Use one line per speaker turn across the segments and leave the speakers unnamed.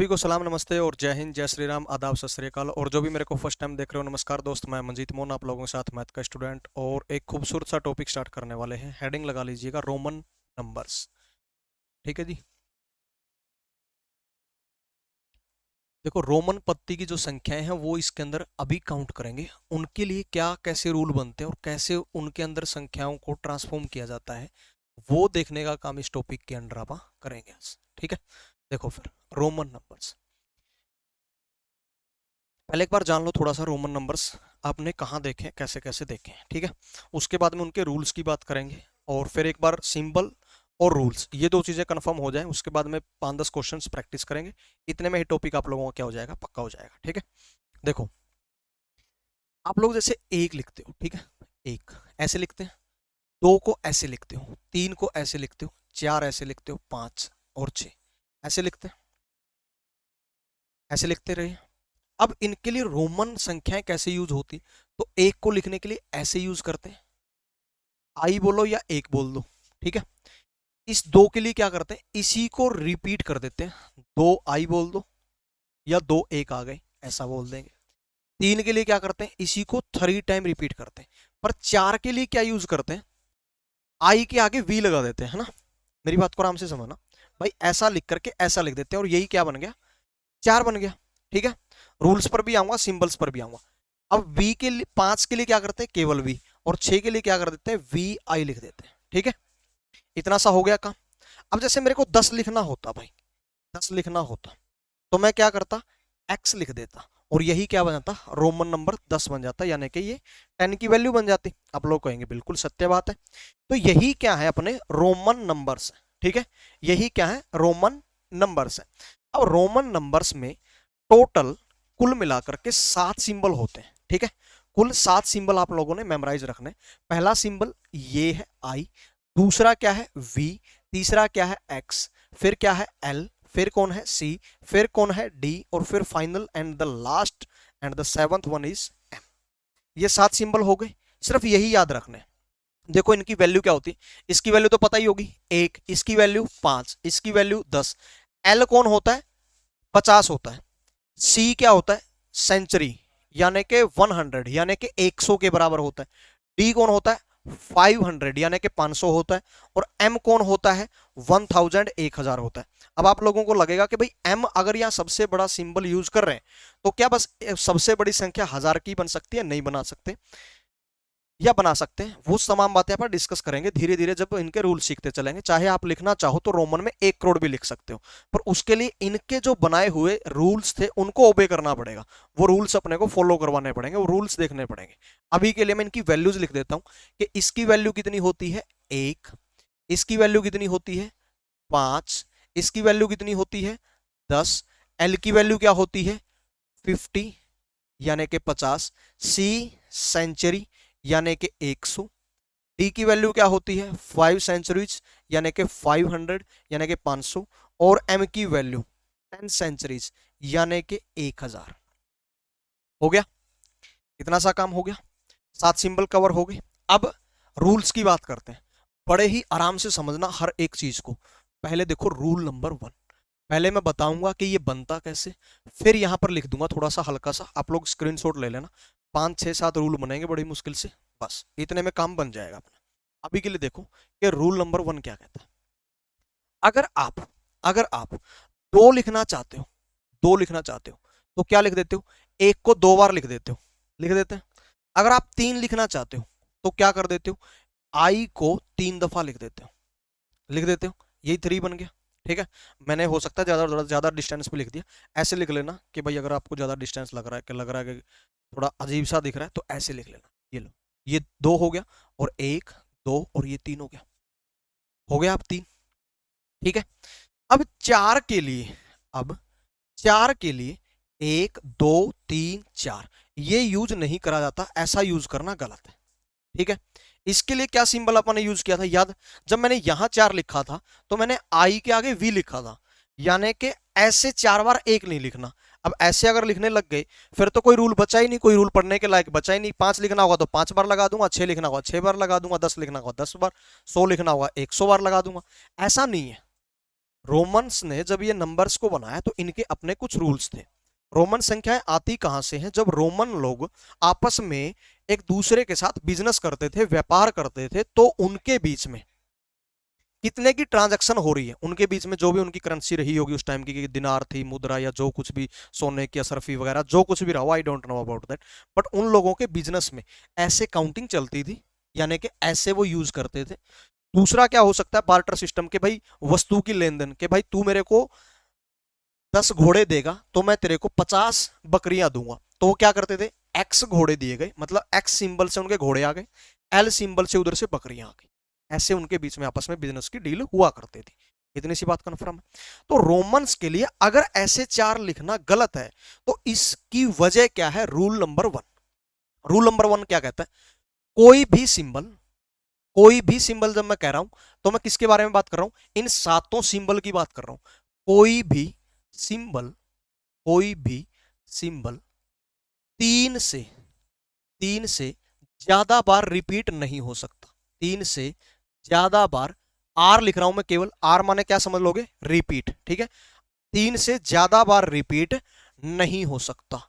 सभी को सलाम नमस्ते और जय हिंद जय श्री राम आदाब सत श्री अकाल। और जो भी मेरे को फर्स्ट टाइम देख रहे हो, नमस्कार दोस्त। मैं मंजीत मोहन आप लोगों के साथ मैथ का स्टूडेंट, और एक खूबसूरत सा टॉपिक स्टार्ट करने वाले हैं। हेडिंग लगा लीजिएगा रोमन नंबर्स। ठीक है जी। देखो, रोमन पत्ती की जो संख्याएं हैं वो इसके अंदर अभी काउंट करेंगे। उनके लिए क्या कैसे रूल बनते हैं और कैसे उनके अंदर संख्याओं को ट्रांसफॉर्म किया जाता है, वो देखने का काम इस टॉपिक के अंदर आप करेंगे आज। ठीक है, देखो फिर रोमन नंबर्स पहले एक बार जान लो थोड़ा सा। रोमन नंबर्स आपने कहाँ देखे, कैसे कैसे देखे हैं, ठीक है। उसके बाद में उनके रूल्स की बात करेंगे, और फिर एक बार सिंबल और रूल्स, ये दो चीजें कंफर्म हो जाएं, उसके बाद में 5-10 क्वेश्चंस प्रैक्टिस करेंगे। इतने में ही टॉपिक आप लोगों का क्या हो जाएगा, पक्का हो जाएगा। ठीक है, देखो आप लोग जैसे एक लिखते हो, ठीक है, एक ऐसे लिखते हैं, दो को ऐसे लिखते हो, तीन को ऐसे लिखते हो, चार ऐसे लिखते हो, पांच और छह ऐसे लिखते हैं, ऐसे लिखते रहे। अब इनके लिए रोमन संख्याएं कैसे यूज होती, तो एक को लिखने के लिए ऐसे यूज करते हैं, आई बोलो या एक बोल दो। ठीक है, इस दो के लिए क्या करते हैं, इसी को रिपीट कर देते हैं, दो आई बोल दो या दो एक आ गए ऐसा बोल देंगे। तीन के लिए क्या करते हैं, इसी को 3 टाइम रिपीट करते हैं। पर चार के लिए क्या यूज करते हैं, आई के आगे वी लगा देते हैं, है ना। मेरी बात को आराम से समझना भाई, ऐसा लिख करके ऐसा लिख देते हैं और यही क्या बन गया, चार बन गया। ठीक है, रूल्स पर भी आऊंगा, सिंबल्स पर भी आऊंगा। अब वी के लिए, पांच के लिए क्या करते हैं, केवल वी, और छह के लिए क्या कर देते हैं, वी आई लिख देते हैं। ठीक है, इतना सा हो गया काम। अब जैसे मेरे को 10 लिखना होता भाई, 10 लिखना होता, तो मैं क्या करता, एक्स लिख देता, और यही क्या बन जाता, रोमन नंबर 10 बन जाता, यानी कि ये 10 की वैल्यू बन जाती। आप लोग कहेंगे बिल्कुल सत्य बात है। तो यही क्या है, अपने रोमन नंबर्स है। ठीक है, यही क्या है, रोमन नंबर्स है। अब रोमन नंबर्स में टोटल कुल मिलाकर के 7 सिंबल होते हैं। ठीक है, कुल 7 सिंबल आप लोगों ने मेमोराइज रखने। पहला सिंबल ये है आई, दूसरा क्या है वी, तीसरा क्या है एक्स, फिर क्या है एल, फिर कौन है सी, फिर कौन है डी, और फिर final and the last and the seventh one is M. ये 7 सिंबल हो गए, सिर्फ यही याद रखने। देखो इनकी वैल्यू क्या होती है, इसकी वैल्यू तो पता ही होगी एक, इसकी वैल्यू 5, इसकी वैल्यू 10। एल कौन होता है, 50 होता है। सी क्या होता है, सेंचुरी, यानी कि 100, यानी कि 100 के बराबर होता है। डी कौन होता है, 500, यानी कि 500 होता है। और एम कौन होता है, 1000, 1000 होता है। अब आप लोगों को लगेगा कि भाई एम अगर यहाँ सबसे बड़ा सिंबल यूज कर रहे हैं, तो क्या बस सबसे बड़ी संख्या 1000 की बन सकती है, नहीं बना सकते, या बना सकते हैं। वो तमाम बातें पर डिस्कस करेंगे धीरे धीरे जब इनके रूल सीखते चलेंगे। चाहे आप लिखना चाहो तो रोमन में 1 करोड़ भी लिख सकते हो, पर उसके लिए इनके जो बनाए हुए रूल्स थे उनको ओबे करना पड़ेगा। वो रूल्स अपने को फॉलो करवाने पड़ेंगे, वो रूल्स देखने पड़ेंगे। अभी के लिए मैं इनकी वैल्यूज लिख देता हूं कि इसकी वैल्यू कितनी होती है, 1, इसकी वैल्यू कितनी होती है, 5, इसकी वैल्यू कितनी होती है, 10, एल की वैल्यू क्या होती है, 50, यानी कि 50, सी सेंचुरी यानी कि 100, डी की वैल्यू क्या होती है, 5 सेंचुरीज यानी कि 500, यानी कि 500, और एम की वैल्यू 10 सेंचुरीज यानी कि 1000। हो गया, इतना सा काम हो गया, 7 सिंबल कवर हो गए। अब रूल्स की बात करते हैं, बड़े ही आराम से समझना हर एक चीज को। पहले देखो रूल नंबर 1, पहले मैं बताऊंगा कि ये बनता कैसे, फिर यहां पर लिख दूंगा थोड़ा सा हल्का सा, आप लोग स्क्रीनशॉट ले लेना। 5 6 7 रूल बनेंगे बड़ी मुश्किल से, बस इतने में काम बन जाएगा अपना। अभी के लिए देखो कि रूल नंबर 1 क्या कहता है। अगर आप दो लिखना चाहते हो, दो लिखना चाहते हो तो क्या लिख देते हो, एक को 2 बार लिख देते हो, लिख देते हैं। अगर आप 3 लिखना चाहते हो तो क्या कर देते हो, आई को 3 दफा लिख देते हो, लिख देते हो, यही 3 बन गया। ठीक है, मैंने हो सकता है ज्यादा डिस्टेंस पे लिख दिया, ऐसे लिख लेना कि भाई अगर आपको ज्यादा डिस्टेंस लग रहा है कि थोड़ा अजीब सा दिख रहा है तो ऐसे लिख लेना। ये लो, ये 2 हो गया, और 1 2 और ये 3 हो गया अब 3। ठीक है, अब 4 के लिए, अब 4 के लिए 1 2 3 4 ये यूज नहीं करा जाता, ऐसा यूज करना गलत है। ठीक है, इसके लिए क्या सिंबल अपन ने यूज किया था, याद, जब मैंने यहां 4 लिखा था तो मैंने आई के आगे वी लिखा था, यानी कि ऐसे 4 बार 1 नहीं लिखना। अब ऐसे अगर लिखने लग गए फिर तो कोई रूल बचा ही नहीं, कोई रूल पढ़ने के लायक बचा ही नहीं। 5 लिखना होगा तो 5 बार लगा दूंगा, 6 लिखना होगा 6 बार लगा दूंगा, 10 लिखना होगा 10 बार, 100 लिखना होगा 100 बार लगा दूंगा। ऐसा नहीं है, रोमन्स ने जब ये नंबर्स को बनाया तो इनके अपने कुछ रूल्स थे। रोमन संख्याएं आती कहां से हैं? जब रोमन लोग आपस में एक दूसरे के साथ बिजनेस करते थे, व्यापार करते थे, तो उनके बीच में कितने की ट्रांजैक्शन हो रही है, उनके बीच में जो भी उनकी करेंसी रही होगी उस टाइम की, दिनार थी, मुद्रा, या जो कुछ भी सोने की असरफी वगैरह जो कुछ भी रहा हो, I don't know about that, but उन लोगों के बिजनेस में ऐसे काउंटिंग चलती थी, यानी कि ऐसे वो यूज करते थे। दूसरा क्या हो सकता है? बार्टर सिस्टम के भाई वस्तु की लेन देन, के भाई तू मेरे को 10 घोड़े देगा तो मैं तेरे को 50 बकरियां दूंगा। तो वो क्या करते थे? एक्स घोड़े दिए गए, मतलब एक्स सिंबल से उनके घोड़े आ गए, एल सिंबल से उधर से बकरियां आ गई। ऐसे उनके बीच में आपस में बिजनेस की डील हुआ करती थी। इतनी सी बात कन्फर्म है। तो रोमन्स के लिए अगर ऐसे 4 लिखना गलत है तो इसकी वजह क्या है? Rule number 1। रूल नंबर 1 क्या कहता है? कोई भी सिंबल, कोई भी सिंबल जब मैं कह रहा हूं तो मैं किसके बारे में बात कर रहा हूं? इन 7 सिंबल की बात कर रहा हूं। कोई भी सिंबल, कोई भी सिंबल तीन से तीन से ज्यादा बार रिपीट नहीं हो सकता। 3 से ज्यादा बार, आर लिख रहा हूं मैं केवल, आर माने क्या समझ लोगे? रिपीट, ठीक है। 3 से ज्यादा बार रिपीट नहीं हो सकता।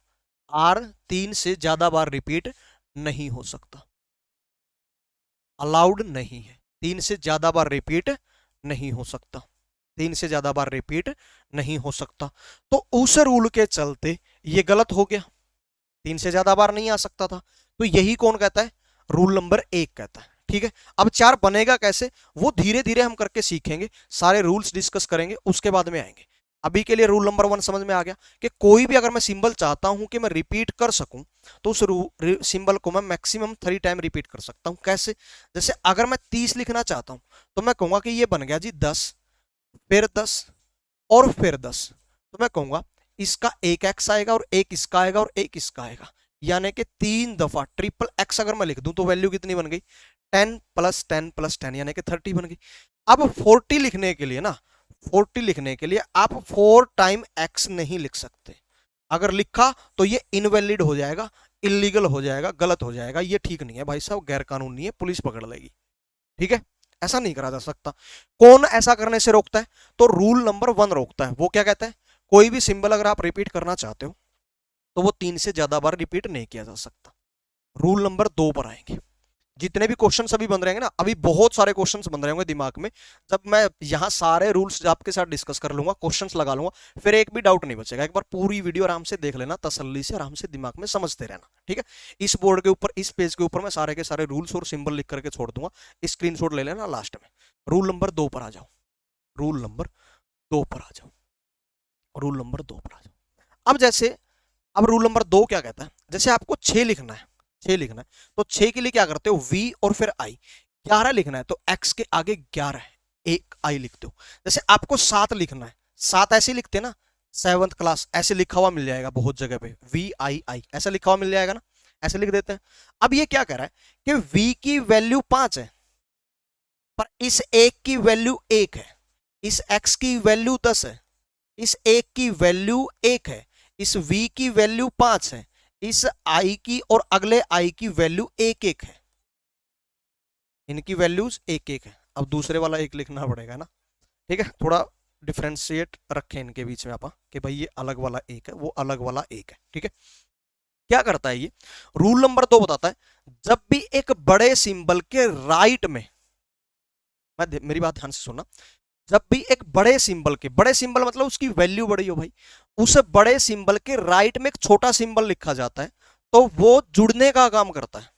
आर 3 से ज्यादा बार रिपीट नहीं हो सकता, अलाउड नहीं है। 3 से ज्यादा बार रिपीट नहीं हो सकता, 3 से ज्यादा बार रिपीट नहीं हो सकता। तो उस रूल के चलते ये गलत हो गया, 3 से ज्यादा बार नहीं आ सकता था। तो यही कौन कहता है? रूल नंबर 1 कहता है। ठीक है, अब 4 बनेगा कैसे वो धीरे धीरे हम करके सीखेंगे, सारे रूल्स डिस्कस करेंगे, उसके बाद में आएंगे। अभी के लिए रूल नंबर 1 समझ में आ गया कि कोई भी अगर मैं सिंबल चाहता हूं कि मैं रिपीट कर सकूं तो उस सिंबल को मैं मैक्सिमम 3 टाइम रिपीट कर सकता हूं। कैसे? जैसे अगर मैं 30 लिखना चाहता हूं तो मैं कहूंगा कि ये बन गया जी 10, फिर 10 और फिर 10। तो मैं कहूंगा इसका एक एक्स आएगा और एक इसका आएगा और एक इसका आएगा, यानी कि 3 दफा ट्रिपल एक्स अगर मैं लिख दूं तो वैल्यू कितनी बन गई? 10 + 10 + 10 यानी कि 30 बन गई। अब 40 लिखने के लिए ना, 40 लिखने के लिए आप 4 टाइम एक्स नहीं लिख सकते। अगर लिखा तो ये इनवैलिड हो जाएगा, इलीगल हो जाएगा, गलत हो जाएगा। ये ठीक नहीं है भाई साहब, गैर कानूनी है, पुलिस पकड़ लेगी। ठीक है, ऐसा नहीं करा जा सकता। कौन ऐसा करने से रोकता है? तो रूल नंबर 1 रोकता है। वो क्या कहता है? कोई भी सिंबल अगर आप रिपीट करना चाहते हो तो वो 3 से ज्यादा बार रिपीट नहीं किया जा सकता। रूल नंबर 2 पर आएंगे। जितने भी क्वेश्चन अभी बन रहेंगे ना, अभी बहुत सारे क्वेश्चन बन रहे होंगे दिमाग में, जब मैं यहाँ सारे रूल्स आपके साथ डिस्कस कर लूंगा, क्वेश्चंस लगा लूंगा, फिर एक भी डाउट नहीं बचेगा। एक बार पूरी वीडियो आराम से देख लेना, तसल्ली से, आराम से दिमाग में समझते रहना। ठीक है, इस बोर्ड के ऊपर, इस पेज के ऊपर मैं सारे के सारे रूल्स और सिंबल लिख करके छोड़ दूंगा, स्क्रीनशॉट ले लेना लास्ट में। रूल नंबर 2 पर आ जाओ, रूल नंबर 2 पर आ जाओ, रूल नंबर 2 पर आ जाओ। अब जैसे, अब रूल नंबर 2 क्या कहता है? जैसे आपको 6 लिखना है, 6 लिखना है, तो 6 के लिए क्या करते हो? वी और फिर आई। 11 लिखना है तो एक्स के आगे 11 है, एक आई लिखते हो। जैसे आपको 7 लिखना है, 7 ऐसे लिखते हैं ना, 7th क्लास ऐसे लिखा हुआ मिल जाएगा बहुत जगह पे, वी आई आई ऐसा लिखा हुआ मिल जाएगा ना, ऐसे लिख देते हैं। अब ये क्या कह रहा है कि वी की वैल्यू 5 है, पर इस एक की वैल्यू 1 है, इस एक्स की वैल्यू 10 है, इस एक की वैल्यू 1 है, इस v की वैल्यू 5 है, इस i की और अगले i की वैल्यू 1 1 है। इनकी वैल्यूज 1 1 है। अब दूसरे वाला 1 लिखना पड़ेगा ना। ठीक है, थोड़ा डिफ्रेंशिएट रखें इनके बीच में आप, कि भाई ये अलग वाला 1 है, वो अलग वाला 1 है। ठीक है, क्या करता है ये? रूल नंबर 2 बताता है, जब भी एक बड़े सिंबल के राइट में, मेरी बात ध्यान से सुनना, जब भी एक बड़े सिंबल के, बड़े सिंबल मतलब उसकी वैल्यू बड़ी हो भाई, उस बड़े सिंबल के राइट में एक छोटा सिंबल लिखा जाता है तो वो जुड़ने का काम करता है।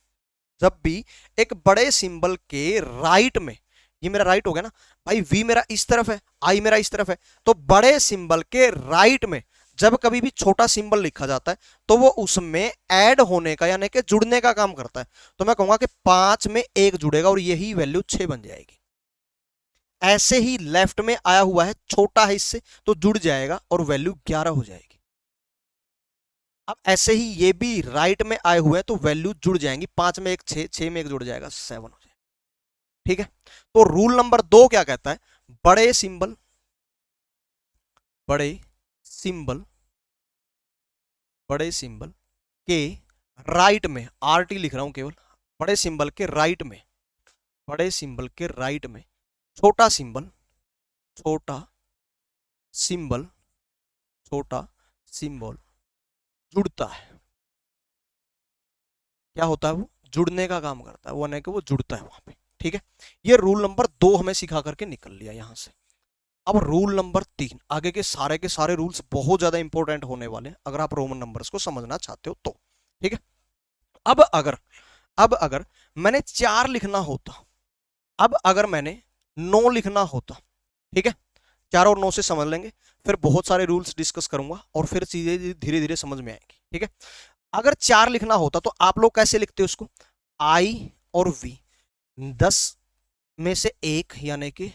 जब भी एक बड़े सिंबल के राइट में, ये मेरा राइट हो गया ना भाई, वी मेरा इस तरफ है, आई मेरा इस तरफ है, तो बड़े सिंबल के राइट में जब कभी भी छोटा सिंबल लिखा जाता है तो वो उसमें ऐड होने का यानी कि जुड़ने का काम करता है। तो मैं कहूंगा कि 5 में 1 जुड़ेगा और यही वैल्यू 6 बन जाएगी। ऐसे ही लेफ्ट में आया हुआ है, छोटा है इससे, तो जुड़ जाएगा और वैल्यू 11 हो जाएगी। अब ऐसे ही ये भी राइट में आए हुए हैं तो वैल्यू जुड़ जाएंगी, 5 में 1 6, 6 में 1 जुड़ जाएगा 7 हो जाएगा। ठीक है, तो रूल नंबर 2 क्या कहता है? बड़े सिंबल, बड़े सिंबल, बड़े सिंबल के राइट में, आरटी लिख रहा हूं केवल, बड़े सिंबल के राइट में, बड़े सिंबल के राइट में छोटा सिंबल, छोटा सिंबल, छोटा सिंबल जुड़ता है, क्या होता है वो जुड़ने का काम करता है, वो नहीं कि वो जुड़ता है वहां पे। ठीक है, ये रूल नंबर 2 हमें सिखा करके निकल लिया यहां से। अब रूल नंबर 3, आगे के सारे रूल्स बहुत ज्यादा इंपॉर्टेंट होने वाले हैं अगर आप रोमन नंबर्स को समझना चाहते हो तो। ठीक है, अब अगर अब अगर मैंने 4 लिखना होता, अब अगर मैंने 9 लिखना होता, ठीक है, 4 और 9 से समझ लेंगे, फिर बहुत सारे रूल्स डिस्कस करूंगा और फिर चीजें धीरे धीरे समझ में आएंगी। ठीक है, अगर 4 लिखना होता तो आप लोग कैसे लिखते हो उसको, आई और वी, 10 में से एक यानी कि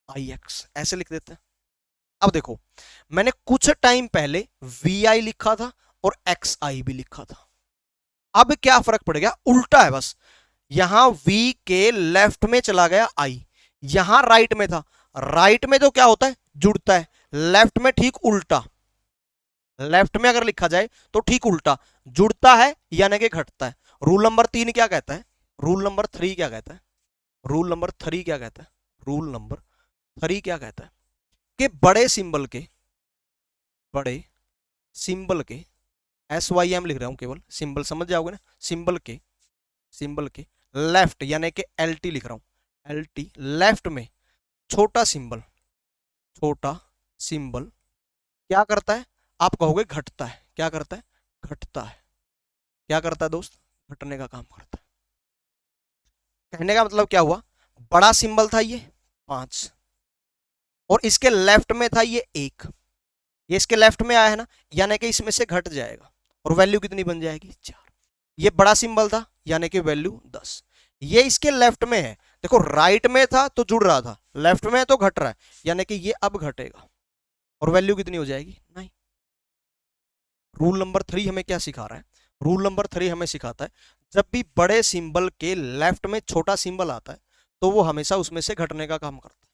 आई एक्स, ऐसे लिख देते हैं। अब देखो, मैंने कुछ टाइम पहले वी आई लिखा था और एक्स आई भी लिखा था, अब क्या फर्क पड़ गया, उल्टा है बस, यहां v के लेफ्ट में चला गया i, यहां राइट में था, राइट में तो क्या होता है जुड़ता है, लेफ्ट में ठीक उल्टा, लेफ्ट में अगर लिखा जाए तो ठीक उल्टा, जुड़ता है यानी कि घटता है। रूल नंबर 3 क्या कहता है, रूल नंबर 3 क्या कहता है, रूल नंबर 3 क्या कहता है, रूल नंबर 3 क्या कहता है कि बड़े सिंबल के SYM लिख रहा हूं केवल, सिंबल समझ जाओगे ना, सिंबल के लेफ्ट यानी कि LT लिख रहा हूं, LT लेफ्ट में छोटा सिंबल क्या करता है, आप कहोगे घटता है, क्या करता है, घटता है, क्या करता है दोस्त, घटने का काम करता है। कहने का मतलब क्या हुआ, बड़ा सिंबल था ये 5 और इसके लेफ्ट में था ये 1, ये इसके लेफ्ट में आया है ना, यानी कि इसमें से घट जाएगा और वैल्यू कितनी बन जाएगी 4। ये बड़ा सिंबल था यानी कि वैल्यू 10, ये इसके लेफ्ट में है, देखो राइट में था तो जुड़ रहा था, लेफ्ट में है तो घट रहा है, यानी कि ये अब घटेगा और वैल्यू कितनी हो जाएगी 9। रूल नंबर 3 हमें क्या सिखा रहा है, रूल नंबर 3 हमें सिखाता है जब भी बड़े सिंबल के लेफ्ट में छोटा सिंबल आता है तो वो हमेशा उसमें से घटने का काम करता है।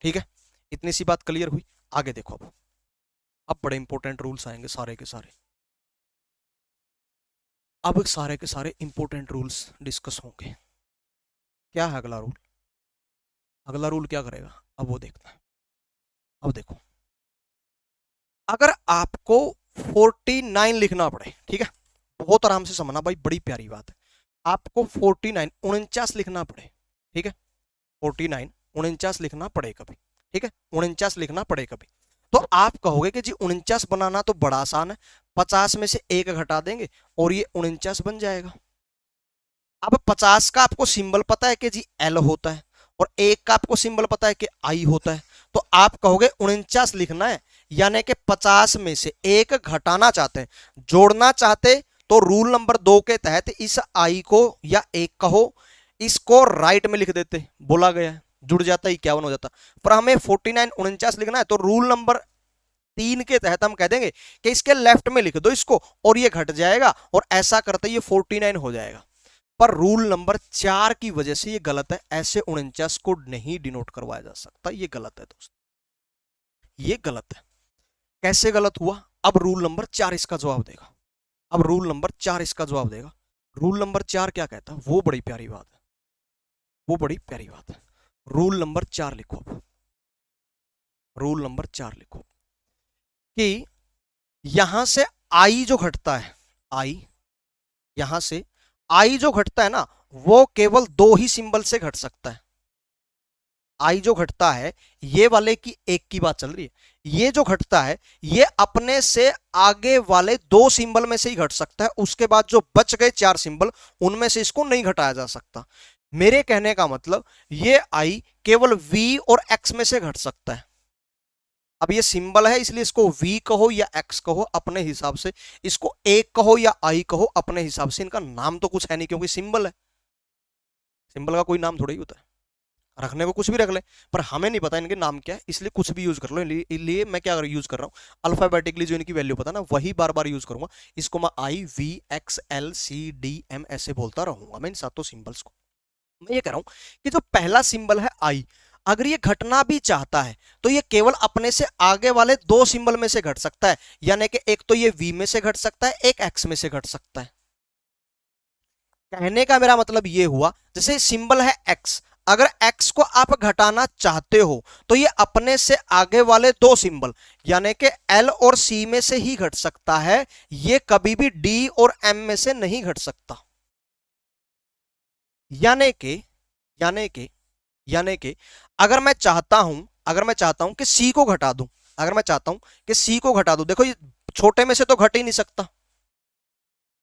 ठीक है, इतनी सी बात क्लियर हुई, आगे देखो अब बड़े इंपॉर्टेंट रूल्स आएंगे सारे के सारे, अब सारे के सारे इंपॉर्टेंट रूल्स डिस्कस होंगे। क्या है अगला रूल, अगला रूल क्या करेगा, अब वो देखना है। अब देखो, अगर आपको 49 लिखना पड़े, ठीक है, बहुत आराम से समझना भाई, बड़ी प्यारी बात है, आपको 49 49 लिखना पड़े, ठीक है, 49 49 लिखना पड़े कभी, ठीक है, 49 लिखना पड़े कभी, तो आप कहोगे कि जी 49 बनाना तो बड़ा आसान है, 50 में से 1 घटा देंगे और ये 49 बन जाएगा। अब 50 का आपको सिंबल पता है कि जी एल होता है और 1 का आपको सिंबल पता है कि आई होता है, तो आप कहोगे 49 लिखना है, यानी कि 50 में से 1 घटाना चाहते हैं, जोड़ना चाहते तो रूल नंबर 2 के तहत इस आई को या 1 कहो, इसको राइट में लिख देते, बोला गया है जुड़ जाता, 51 हो जाता, पर हमें 49 49 लिखना है तो रूल नंबर 3 के तहत हम कह देंगे कि इसके लेफ्ट में लिख दो इसको और ये घट जाएगा और ऐसा करते ये 49 हो जाएगा। पर रूल नंबर 4 की वजह से ये गलत है, ऐसे 49 को नहीं डिनोट करवाया जा सकता, ये गलत है दोस्त, ये गलत है। कैसे गलत हुआ, अब रूल नंबर 4 इसका जवाब देगा, अब रूल नंबर 4 इसका जवाब देगा। रूल नंबर 4 क्या कहता है, वो बड़ी प्यारी बात है, वो बड़ी प्यारी बात है। रूल नंबर 4 लिखो, अब रूल नंबर 4 लिखो कि यहां से आई जो घटता है, आई, यहां से आई जो घटता है ना, वो केवल 2 ही सिंबल से घट सकता है। आई जो घटता है, ये वाले की 1 की बात चल रही है, ये जो घटता है ये अपने से आगे वाले 2 सिंबल में से ही घट सकता है, उसके बाद जो बच गए 4 सिंबल उनमें से इसको नहीं घटाया जा सकता। मेरे कहने का मतलब ये आई केवल v और x में से घट सकता है। अब ये सिंबल है इसलिए इसको v कहो या x कहो अपने हिसाब से, इसको 1 कहो या i कहो अपने हिसाब से, इनका नाम तो कुछ है नहीं क्योंकि सिंबल है, सिंबल का कोई नाम थोड़ा ही होता है, रखने को कुछ भी रख ले, पर हमें नहीं पता इनके नाम क्या है इसलिए कुछ भी यूज कर लो, इसलिए मैं क्या यूज कर रहा हूँ, अल्फाबेटिकली जो इनकी वैल्यू पता ना वही बार बार यूज करूंगा, इसको मैं I V X L C D M ऐसे बोलता रहूंगा मैं इन सातों सिंबल्स को। मैं ये कह रहा हूं कि जो पहला सिंबल है आई, अगर ये घटना भी चाहता है तो ये केवल अपने से आगे वाले 2 सिंबल में से घट सकता है, यानी कि एक तो ये v में से घट सकता है, एक x में से घट सकता है। कहने का मेरा मतलब ये हुआ जैसे सिंबल है x, अगर x को आप घटाना चाहते हो तो ये अपने से आगे वाले दो सिंबल यानी कि l और c में से ही घट सकता है, ये कभी भी d और m में से नहीं घट सकता। यानी कि यानी कि यानी कि अगर मैं चाहता हूं कि c को घटा दूं, अगर मैं चाहता हूं कि c को घटा दूं, देखो ये छोटे में से तो घट ही नहीं सकता,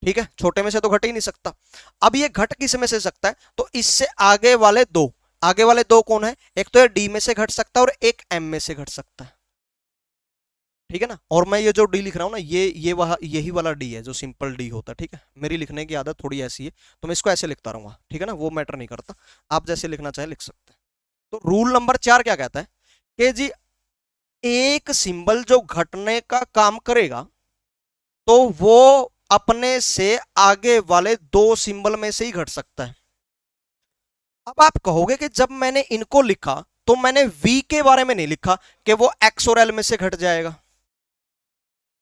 ठीक है, छोटे में से तो घट ही नहीं सकता। अब ये घट किस में से सकता है, तो इससे आगे वाले दो, आगे वाले दो कौन है, एक तो ये डी में से घट सकता है और एक एम में से घट सकता है, ठीक है ना। और मैं ये जो डी लिख रहा हूं ना, ये वह यही वाला डी है जो सिंपल डी होता है, ठीक है। मेरी लिखने की आदत थोड़ी ऐसी है तो मैं इसको ऐसे लिखता रहूंगा, ठीक है ना, वो मैटर नहीं करता, आप जैसे लिखना चाहे लिख सकते हैं। तो रूल नंबर 4 क्या कहता है कि जी एक सिंबल जो घटने का काम करेगा तो वो अपने से आगे वाले दो सिंबल में से ही घट सकता है। अब आप कहोगे कि जब मैंने इनको लिखा तो मैंने v के बारे में नहीं लिखा कि वो x और l में से घट जाएगा,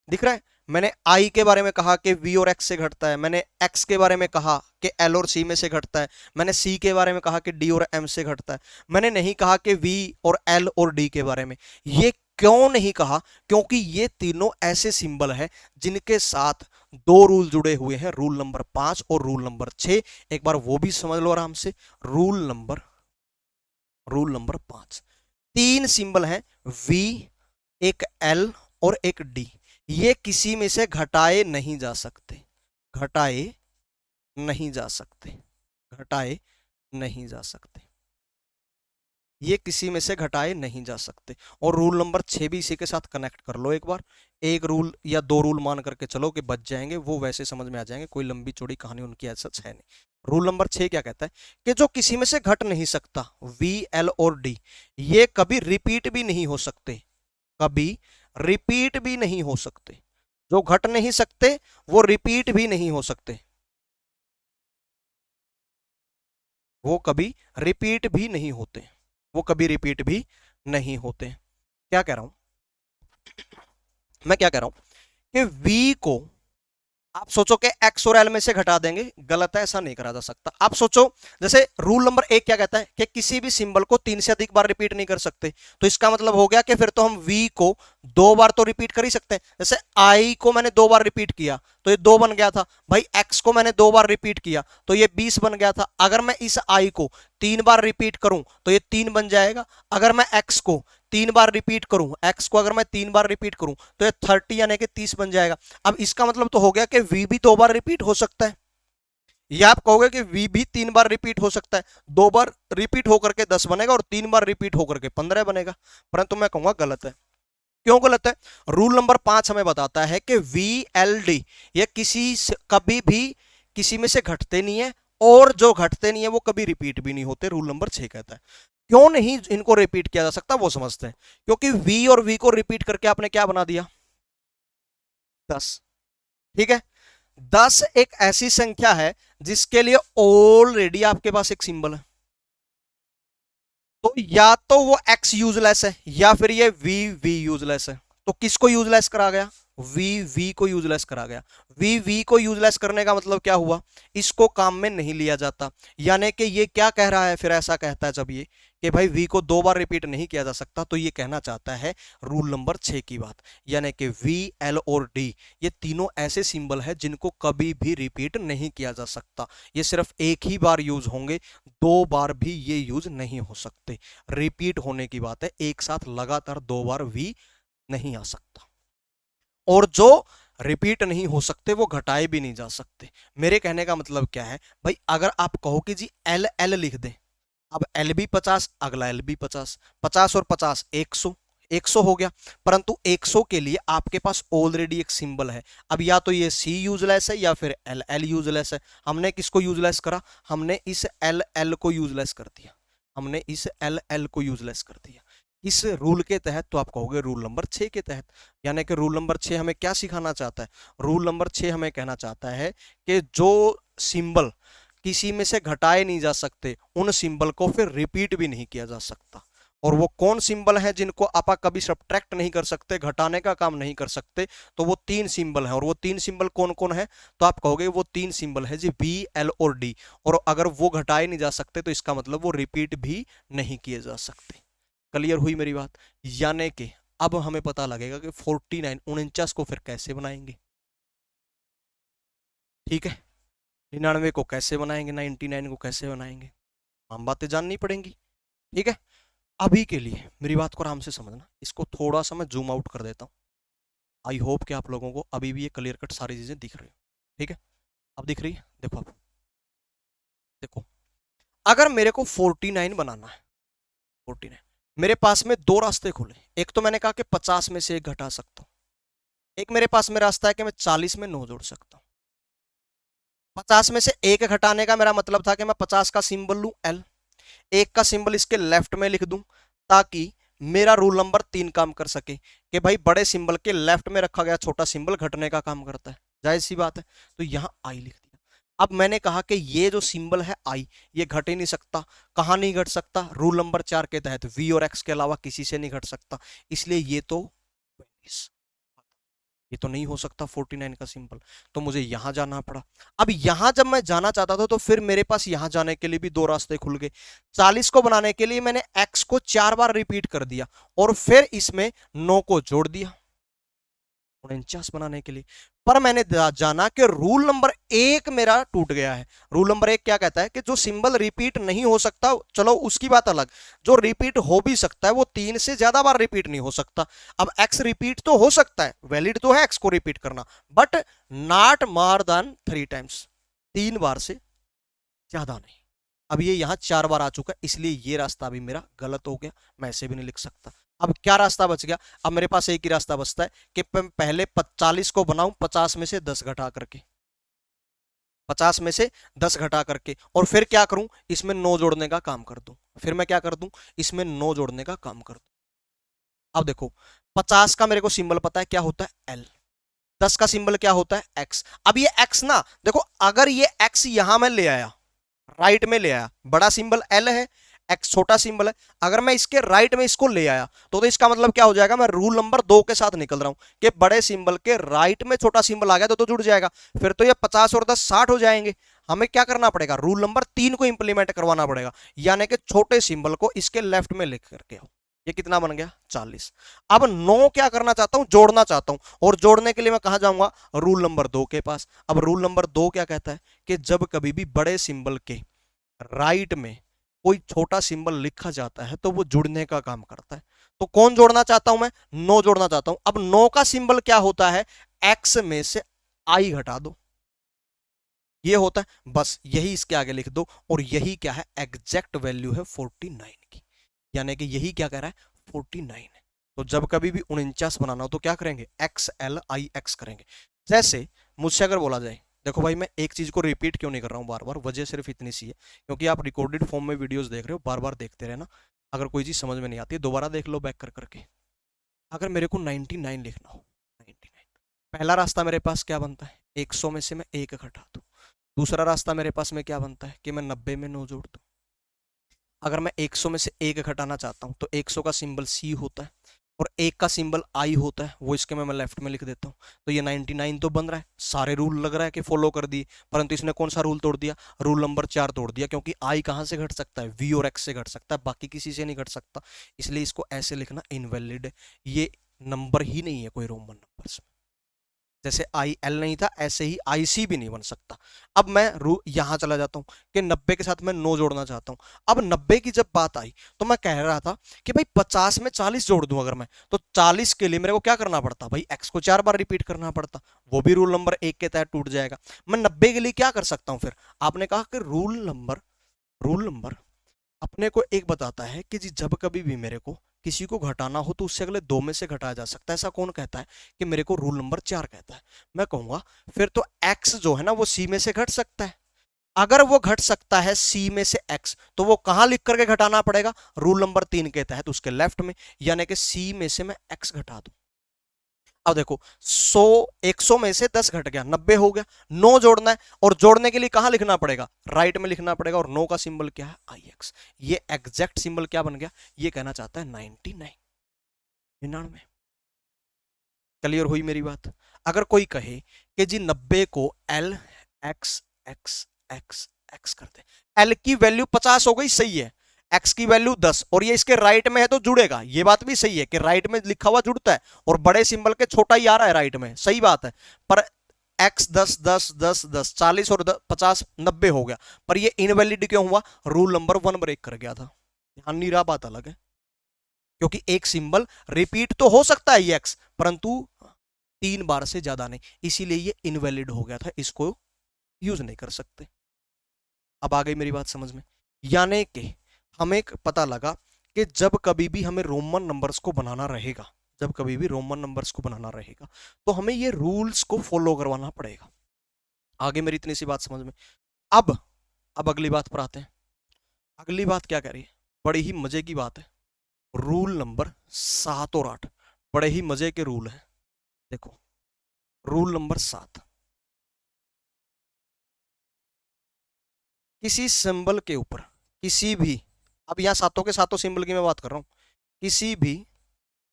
दिख रहा है। मैंने i के बारे में कहा कि v और x से घटता है, मैंने x के बारे में कहा कि l और c में से घटता है, मैंने c के बारे में कहा कि d और m से घटता है, मैंने नहीं कहा कि v और l और d के बारे में। ये क्यों नहीं कहा, क्योंकि ये तीनों ऐसे सिंबल है जिनके साथ दो रूल जुड़े हुए हैं, रूल नंबर 5 और रूल नंबर 6। एक बार वो भी समझ लो आराम से। रूल नंबर 5, तीन सिंबल हैं v, एक l और एक d, ये किसी में से घटाए नहीं जा सकते, घटाए नहीं जा सकते, घटाए नहीं जा सकते, ये किसी में से घटाए नहीं जा सकते। और रूल नंबर 6 भी इसी के साथ कनेक्ट कर लो एक बार, एक रूल या दो रूल मान करके चलो कि बच जाएंगे, वो वैसे समझ में आ जाएंगे, कोई लंबी चौड़ी कहानी उनकी ऐसा है नहीं। रूल नंबर 6 क्या कहता है कि जो किसी में से घट नहीं सकता, वी, एल और डी, ये कभी रिपीट भी नहीं हो सकते, कभी रिपीट भी नहीं हो सकते। जो घट नहीं सकते वो रिपीट भी नहीं हो सकते, वो कभी रिपीट भी नहीं होते, वो कभी रिपीट भी नहीं होते। क्या कह रहा हूं मैं, क्या कह रहा हूं कि v को आप सोचो कि x और l में से घटा देंगे, गलत है, ऐसा नहीं करा जा सकता। आप सोचो जैसे रूल नंबर 1 क्या कहता है कि किसी भी सिंबल को 3 से अधिक बार रिपीट नहीं कर सकते, तो इसका मतलब हो गया कि फिर तो हम v को 2 बार तो रिपीट कर ही सकते हैं। जैसे i को मैंने 2 बार रिपीट किया तो ये 2 बन गया था भाई, x को मैंने 2 बार रिपीट किया तो ये 20 बन गया था। अगर मैं इस i को 3 बार रिपीट करूं तो ये 3 बन जाएगा। अगर मैं x को 3 बार रिपीट करूं, x को अगर मैं 3 बार रिपीट करूं तो ये 30 यानी कि 30 बन जाएगा। अब इसका मतलब तो हो गया कि v भी 2 बार रिपीट हो सकता है, या आप कहोगे कि v भी 3 बार रिपीट हो सकता है। 2 बार रिपीट होकर के 10 बनेगा और 3 बार रिपीट होकर के 15 बनेगा, परंतु मैं कहूंगा गलत है। क्यों गलत है? रूल नंबर 5 हमें बताता है कि वी, एल, डी ये कभी भी किसी में से घटते नहीं है, और जो घटते नहीं है वो कभी रिपीट भी नहीं होते, रूल नंबर 6 कहता है। क्यों नहीं इनको रिपीट किया जा सकता वो समझते हैं। क्योंकि v और v को रिपीट करके आपने क्या बना दिया, 10, ठीक है। 10 एक ऐसी संख्या है जिसके लिए ऑलरेडी आपके पास एक सिंबल है, तो या तो वो x यूजलेस है या फिर ये v यूजलेस है। तो किसको यूजलेस करा गया, v को यूजलेस करा गया। v को यूजलेस करने का मतलब क्या हुआ, इसको काम में नहीं लिया जाता। यानी कि ये क्या कह रहा है, फिर ऐसा कहता है जब ये कि भाई v को 2 बार रिपीट नहीं किया जा सकता, तो ये कहना चाहता है रूल नंबर 6 की बात। यानी कि v, l और d ये तीनों ऐसे सिंबल है जिनको कभी भी रिपीट नहीं किया जा सकता, ये सिर्फ एक ही बार यूज होंगे, 2 बार भी ये यूज नहीं हो सकते। रिपीट होने की बात है, एक साथ लगातार 2 बार v नहीं आ सकता। और जो रिपीट नहीं हो सकते वो घटाए भी नहीं जा सकते। मेरे कहने का मतलब क्या है भाई, अगर आप कहो कि जी एल एल लिख दें, अब एल भी 50, अगला एल भी 50, 50 और 50 100, 100 हो गया। परंतु 100 के लिए आपके पास ऑलरेडी एक सिंबल है। अब या तो ये सी यूजलेस है या फिर एल एल यूजलेस है। हमने किसको यूजलेस करा, हमने इस एल एल को यूजलेस कर दिया, हमने इस एल एल को यूजलेस कर दिया इस रूल के तहत। तो आप कहोगे रूल नंबर 6 के तहत। यानी कि रूल नंबर 6 हमें क्या सिखाना चाहता है, रूल नंबर 6 हमें कहना चाहता है कि जो सिंबल किसी में से घटाए नहीं जा सकते उन सिंबल को फिर रिपीट भी नहीं किया जा सकता, और वो कौन सिंबल है जिनको आप कभी सब्ट्रैक्ट नहीं कर सकते, घटाने का काम नहीं कर सकते, तो वो 3 सिंबल है। और वो 3 सिंबल कौन कौन है, तो आप कहोगे वो 3 सिंबल है जी, बी, एल और डी। और अगर वो घटाए नहीं जा सकते तो इसका मतलब वो रिपीट भी नहीं किए जा सकते। क्लियर हुई मेरी बात? यानी कि अब हमें पता लगेगा कि 49 49 को फिर कैसे बनाएंगे। ठीक है, 99 को कैसे बनाएंगे, 99 को कैसे बनाएंगे, हम बातें जाननी पड़ेंगी। ठीक है, अभी के लिए मेरी बात को आराम से समझना, इसको थोड़ा सा मैं जूम आउट कर देता हूँ। आई होप कि आप लोगों को अभी भी ये क्लियर कट सारी चीजें दिख रही है। ठीक है, अब दिख रही है, देखो अब देखो, अगर मेरे को 49 बनाना है, 49, मेरे पास में दो रास्ते खुले। एक तो मैंने कहा कि 50 में से एक घटा सकता हूँ, एक मेरे पास में रास्ता है कि मैं 40 में 9 जोड़ सकता हूँ। 50 में से एक घटाने का मेरा मतलब था कि मैं 50 का सिंबल लूं एल, एक का सिंबल इसके लेफ्ट में लिख दूं, ताकि मेरा रूल नंबर 3 काम कर सके कि भाई बड़े सिंबल के लेफ्ट में रखा गया छोटा सिंबल घटने का काम करता है, जाहिर सी बात है। तो यहां आई लिख दिया। अब मैंने कहा कि ये जो सिंबल है आई, ये घट ही नहीं सकता। कहां नहीं घट सकता, रूल नंबर 4 के तहत वी और एक्स के अलावा किसी से नहीं घट सकता, इसलिए ये तो ये तो नहीं हो सकता 49 का सिंबल। तो मुझे यहां जाना पड़ा। अब यहां जब मैं जाना चाहता था तो फिर मेरे पास यहां जाने के लिए भी दो रास्ते खुल गए। 40 को बनाने के लिए मैंने x को 4 बार रिपीट कर दिया और फिर इसमें 9 को जोड़ दिया 49 बनाने के लिए। पर मैंने जाना कि रूल नंबर 1 मेरा टूट गया है। रूल नंबर 1 क्या कहता है कि जो सिंबल रिपीट नहीं हो सकता, चलो उसकी बात अलग, जो रिपीट हो भी सकता है वो 3 से ज्यादा बार रिपीट नहीं हो सकता। अब x रिपीट तो हो सकता है, वैलिड तो है x को रिपीट करना, but not more than 3 times, 3 बार से ज्यादा नहीं। अब ये यहां 4 बार आ चुका है, इसलिए ये रास्ता भी मेरा गलत हो गया, मैं ऐसे भी नहीं लिख सकता। अब क्या रास्ता बच गया, अब मेरे पास एक ही रास्ता बचता है कि पहले 40 को बनाऊं 50 में से 10 घटा करके, 50 में से 10 घटा करके, और फिर क्या करूं, इसमें 9 जोड़ने का काम कर दूं। फिर मैं क्या कर दूं, इसमें 9 जोड़ने का काम कर दूं। अब देखो, 50 का मेरे को सिंबल पता है क्या होता है, एल। 10 का सिंबल क्या होता है, एक्स। अब ये एक्स ना, देखो अगर ये एक्स यहां मैं ले आया, राइट में ले आया, बड़ा सिंबल एल है, एक्स छोटा सिंबल है, अगर मैं इसके राइट में इसको ले आया तो इसका मतलब क्या हो जाएगा, मैं रूल नंबर 2 के साथ निकल रहा हूं कि बड़े सिंबल के राइट में छोटा सिंबल आ गया तो जुड़ जाएगा। फिर तो ये 50 और 10 60 हो जाएंगे। हमें क्या करना पड़ेगा, रूल नंबर 3 को इंप्लीमेंट करवाना पड़ेगा, यानी कि छोटे सिंबल को इसके लेफ्ट में लिख करके आओ। ये कितना बन गया, 40। अब 9 क्या करना चाहता हूं, जोड़ना चाहता हूं, और जोड़ने के लिए मैं कहां जाऊंगा, रूल नंबर 2 के पास। अब रूल नंबर 2 क्या कहता है कि जब कभी भी बड़े सिंबल के राइट में कोई छोटा सिंबल लिखा जाता है तो वो जुड़ने का काम करता है। तो कौन जोड़ना चाहता हूं मैं, 9 जोड़ना चाहता हूं। अब 9 का सिंबल क्या होता है, एक्स में से आई घटा दो, ये होता है, बस यही इसके आगे लिख दो। और यही क्या है, एग्जैक्ट वैल्यू है 49 की, यानी कि यही क्या कह रहा है, 49 है। तो जब कभी भी 49 बनाना हो तो क्या करेंगे, एक्स एल आई एक्स करेंगे। जैसे मुझसे अगर बोला जाए, देखो भाई मैं एक चीज को रिपीट क्यों नहीं कर रहा हूं बार बार, वजह सिर्फ इतनी सी है क्योंकि आप रिकॉर्डेड फॉर्म में वीडियोस देख रहे हो, बार बार देखते रहना। अगर कोई चीज समझ में नहीं आती है दोबारा देख लो बैक कर करके। अगर मेरे को 99 लिखना हो, 99, पहला रास्ता मेरे पास क्या बनता है, 100 में से मैं एक घटा दूं। दूसरा रास्ता मेरे पास में क्या बनता है कि मैं 90 में 9 जोड़ दूं। अगर मैं 100 में से एक घटाना चाहता हूं तो 100 का सिंबल सी होता है और एक का सिंबल आई होता है, वो इसके में मैं लेफ्ट में लिख देता हूँ। तो ये 99 तो बन रहा है, सारे रूल लग रहा है कि फॉलो कर दिए, परंतु इसने कौन सा रूल तोड़ दिया, रूल नंबर 4 तोड़ दिया, क्योंकि आई कहां से घट सकता है, वी और एक्स से घट सकता है, बाकी किसी से नहीं घट सकता। इसलिए इसको ऐसे लिखना इनवैलिड है, ये नंबर ही नहीं है कोई रोमन नंबर। जैसे आई एल नहीं था ऐसे ही आई सी भी नहीं बन सकता। अब मैं यहां चला जाता हूं कि 90 के साथ मैं 9 जोड़ना चाहता हूं। अब 90 की जब बात आई तो मैं कह रहा था कि भाई 50 में 40 जोड़ दूं अगर मैं, तो 40 के लिए मेरे को क्या करना पड़ता, भाई एक्स को 4 बार रिपीट करना पड़ता, वो भी रूल नंबर 1 के तहत टूट जाएगा। मैं 90 के लिए क्या कर सकता हूं, फिर आपने कहा कि रूल नंबर अपने को एक बताता है कि जी जब कभी भी मेरे को किसी को घटाना हो तो उससे अगले 2 में से घटाया जा सकता है। ऐसा कौन कहता है, कि मेरे को रूल नंबर 4 कहता है। मैं कहूंगा फिर तो x जो है ना वो c में से घट सकता है। अगर वो घट सकता है c में से x, तो वो कहां लिख करके घटाना पड़ेगा, रूल नंबर 3 के तहत उसके लेफ्ट में, यानी कि c में से मैं x घटा दूं। अब देखो 100, 100 में से 10 घट गया, 90 हो गया, 9 जोड़ना है, और जोड़ने के लिए कहां लिखना पड़ेगा, राइट में लिखना पड़ेगा, और 9 का सिंबल क्या है, आई एक्स। ये एग्जैक्ट सिंबल क्या बन गया, ये कहना चाहता है 99, 99। क्लियर हुई मेरी बात। अगर कोई कहे कि जी 90 को L x x x x करते, एल की वैल्यू 50 हो गई, सही है, एक्स की वैल्यू 10, और ये इसके राइट में है तो जुड़ेगा, ये बात भी सही है कि राइट में लिखा हुआ जुड़ता है, और बड़े सिंबल के छोटा ही आ रहा है राइट में, सही बात है। पर एक्स 10 10 10 10 40 और 50 90 हो गया, पर ये इनवैलिड क्यों हुआ, रूल नंबर 1 ब्रेक कर गया था। ध्यान नहीं रहा, बात अलग है, क्योंकि एक सिंबल रिपीट तो हो सकता है एक्स, परंतु 3 बार से ज्यादा नहीं, इसीलिए ये इनवैलिड हो गया था, इसको यूज नहीं कर सकते। अब आ गई मेरी बात समझ में। यानी कि हमें पता लगा कि जब कभी भी हमें रोमन नंबर्स को बनाना रहेगा, जब कभी भी रोमन नंबर्स को बनाना रहेगा, तो हमें ये रूल्स को फॉलो करवाना पड़ेगा। आगे मेरी इतनी सी बात समझ में। अब अगली बात पर आते हैं। अगली बात क्या कह रही है, बड़ी ही मजे की बात है, रूल नंबर 7 और 8, बड़े ही मजे के रूल है। देखो रूल नंबर 7, किसी सिंबल के ऊपर, किसी भी, अब यहां सातों के सातों सिंबल की मैं बात कर रहा हूं, किसी भी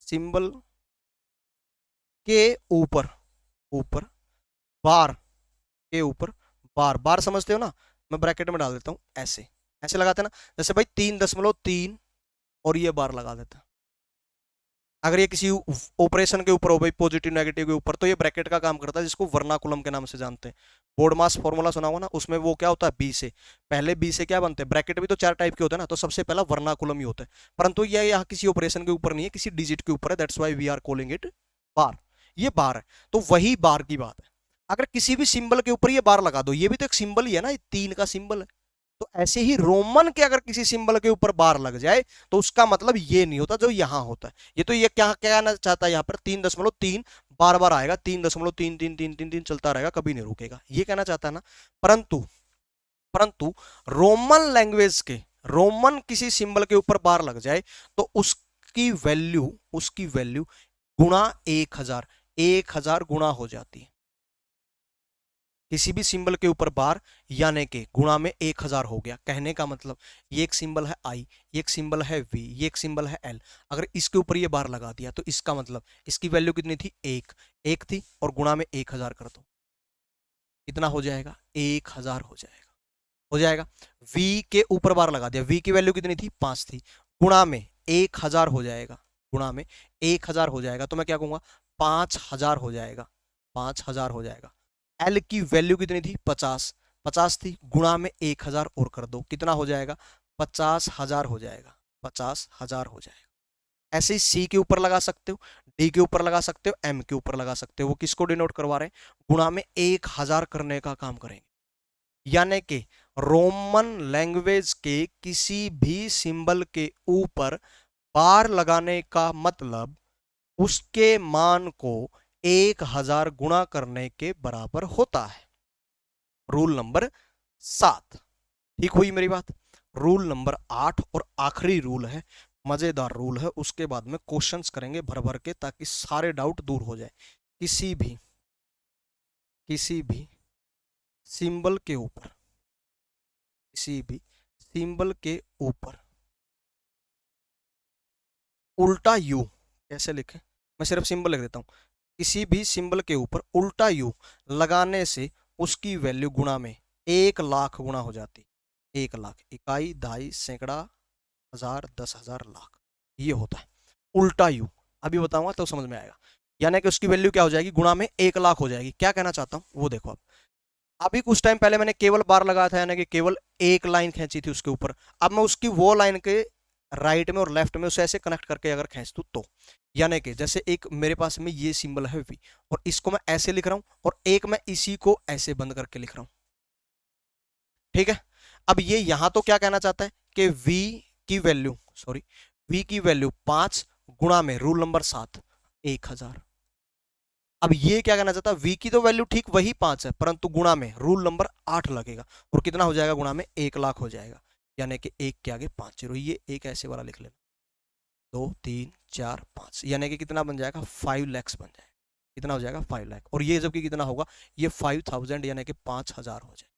सिंबल के ऊपर, ऊपर बार के ऊपर बार, बार समझते हो ना, मैं ब्रैकेट में डाल देता हूं, ऐसे ऐसे लगाते हैं ना, जैसे भाई 3.3 और ये बार लगा देता है। अगर ये किसी ऑपरेशन के ऊपर हो भाई, पॉजिटिव नेगेटिव के ऊपर, तो ये ब्रैकेट का काम करता है, जिसको वर्नाकुलम के नाम से जानते हैं। बोर्ड मास फॉर्मूला सुना हुआ ना, उसमें वो क्या होता है, बी से, पहले बी से क्या बनते हैं, ब्रैकेट भी तो 4 टाइप के होते हैं ना, तो सबसे पहला वर्नाकुलम ही होता है, परंतु ये यहाँ किसी ऑपरेशन के ऊपर नहीं है, किसी डिजिट के ऊपर है, that's why we are calling it bar. ये बार है, तो वही बार की बात है। अगर किसी भी सिंबल के ऊपर ये बार लगा दो, ये भी तो एक सिंबल ही है ना, 3 का सिंबल है, तो ऐसे ही रोमन के अगर किसी सिंबल के ऊपर बार लग जाए, तो उसका मतलब ये नहीं होता जो यहां होता है। ये तो ये क्या कहना चाहता है यहाँ पर, 3.3 बार बार आएगा, 3.3 चलता रहेगा, कभी नहीं रुकेगा, ये कहना चाहता है ना। परंतु परंतु रोमन लैंग्वेज के, रोमन किसी सिंबल के ऊपर बार लग जाए, तो उसकी वैल्यू गुणा 1000, 1000 गुणा हो जाती है। किसी भी सिंबल के ऊपर बार, यानी कि गुणा में 1000 हो गया। कहने का मतलब, ये एक सिंबल है आई, ये एक सिंबल है वी, ये एक सिंबल है एल, अगर इसके ऊपर ये बार लगा दिया, तो इसका मतलब इसकी वैल्यू कितनी थी, एक थी, और गुणा में 1000 कर दो, कितना हो जाएगा, 1000 हो जाएगा, हो जाएगा। वी के ऊपर बार लगा दिया, वी की वैल्यू कितनी थी, 5 थी, गुणा में 1000 हो जाएगा, गुणा में 1000 हो जाएगा, तो मैं क्या कहूंगा, 5000 हो जाएगा, 5000 हो जाएगा। एल की वैल्यू कितनी थी, 50, 50 थी, गुणा में 1000 और कर दो, कितना हो जाएगा, 50,000 हो जाएगा, 50,000 हो जाएगा। ऐसे ही सी के ऊपर लगा सकते हो, डी के ऊपर लगा सकते हो, एम के ऊपर लगा सकते हो, वो किसको डिनोट करवा रहे हैं, गुणा में 1000 करने का काम करेंगे। यानी कि रोमन लैंग्वेज के किसी भी सिंबल के ऊपर बार लगाने का मतलब उसके मान को 1000 गुणा करने के बराबर होता है। रूल नंबर 7, ठीक हुई मेरी बात। रूल नंबर 8 और आखिरी रूल है, मजेदार रूल है, उसके बाद में क्वेश्चंस करेंगे भर भर के, ताकि सारे डाउट दूर हो जाए। किसी भी सिंबल के ऊपर, किसी भी सिंबल के ऊपर उल्टा यू कैसे लिखें, मैं सिर्फ सिंबल लिख देता हूं। किसी भी सिंबल के ऊपर उल्टा यू लगाने से उसकी वैल्यू गुणा में 1,00,000 गुणा हो जाती, 1,00,000, इकाई, दहाई, सैकड़ा, हजार, 10,000, लाख, ये होता है उल्टा यू। अभी बताऊंगा तो समझ में आएगा। यानी कि उसकी वैल्यू क्या हो जाएगी, गुणा में 1,00,000 हो जाएगी। क्या कहना चाहता हूं वो देखो। अब अभी कुछ टाइम पहले मैंने केवल बार लगाया था, यानी कि केवल एक लाइन खींची थी उसके ऊपर। अब मैं उसकी वो लाइन के राइट में और लेफ्ट में उसे ऐसे कनेक्ट करके अगर खींच दूं, तो यानी कि जैसे एक मेरे पास में ये सिंबल है वी, और इसको मैं ऐसे लिख रहा हूं, और एक मैं इसी को ऐसे बंद करके लिख रहा हूं, ठीक है। अब ये यहां तो क्या कहना चाहता है कि वी की वैल्यू, सॉरी, वी की वैल्यू 5 गुणा में रूल नंबर 7, 1000। अब ये क्या कहना चाहता है, वी की तो वैल्यू ठीक वही 5 है, परंतु गुणा में रूल नंबर 8 लगेगा, और कितना हो जाएगा, गुणा में 1,00,000 हो जाएगा। यानी कि एक के आगे 5 जीरो, ये एक ऐसे वाला लिख लेना, 2 3 4 5, यानी कि कितना बन जाएगा, 5 lakhs बन जाएगा। कितना हो जाएगा 5 लाख, और ये जबकि कितना होगा, ये 5000 यानी कि 5000 हो जाए।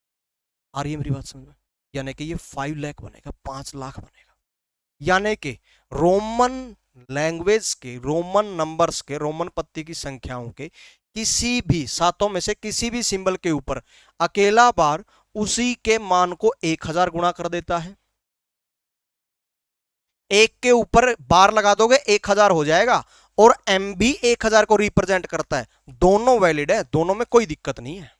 आ रही है मेरी बात समझ में? यानी कि ये 5 लाख बनेगा, 5 लाख बनेगा। यानी कि रोमन लैंग्वेज के, रोमन नंबर्स के, रोमन पत्ती की संख्याओं के किसी भी सातों में से किसी भी सिंबल के ऊपर अकेला बार उसी के मान को 1000 गुणा कर देता है। एक के ऊपर बार लगा दोगे 1000 हो जाएगा, और एम भी 1000 को रिप्रेजेंट करता है। दोनों वैलिड है, दोनों में कोई दिक्कत नहीं है।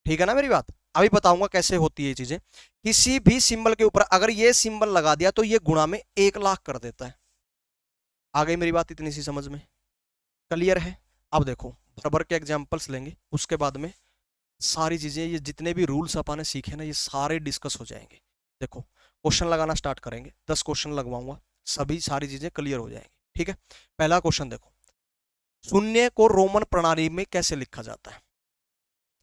ठीक है ना मेरी बात? अभी बताऊंगा कैसे होती है ये चीजें। किसी भी सिंबल के ऊपर अगर ये सिंबल लगा दिया तो ये गुणा में 1 लाख कर देता है। आ गई मेरी बात इतनी सी समझ में? क्लियर है? अब देखो भर भर के एग्जांपल्स लेंगे, उसके बाद में सारी चीजें, ये जितने भी रूल्स अपन ने सीखे ना, ये सारे डिस्कस हो जाएंगे। देखो क्वेश्चन लगाना स्टार्ट करेंगे, 10 क्वेश्चन लगवाऊंगा, सभी सारी चीजें क्लियर हो जाएंगी। ठीक है, पहला क्वेश्चन देखो, शून्य को रोमन प्रणाली में कैसे लिखा जाता है?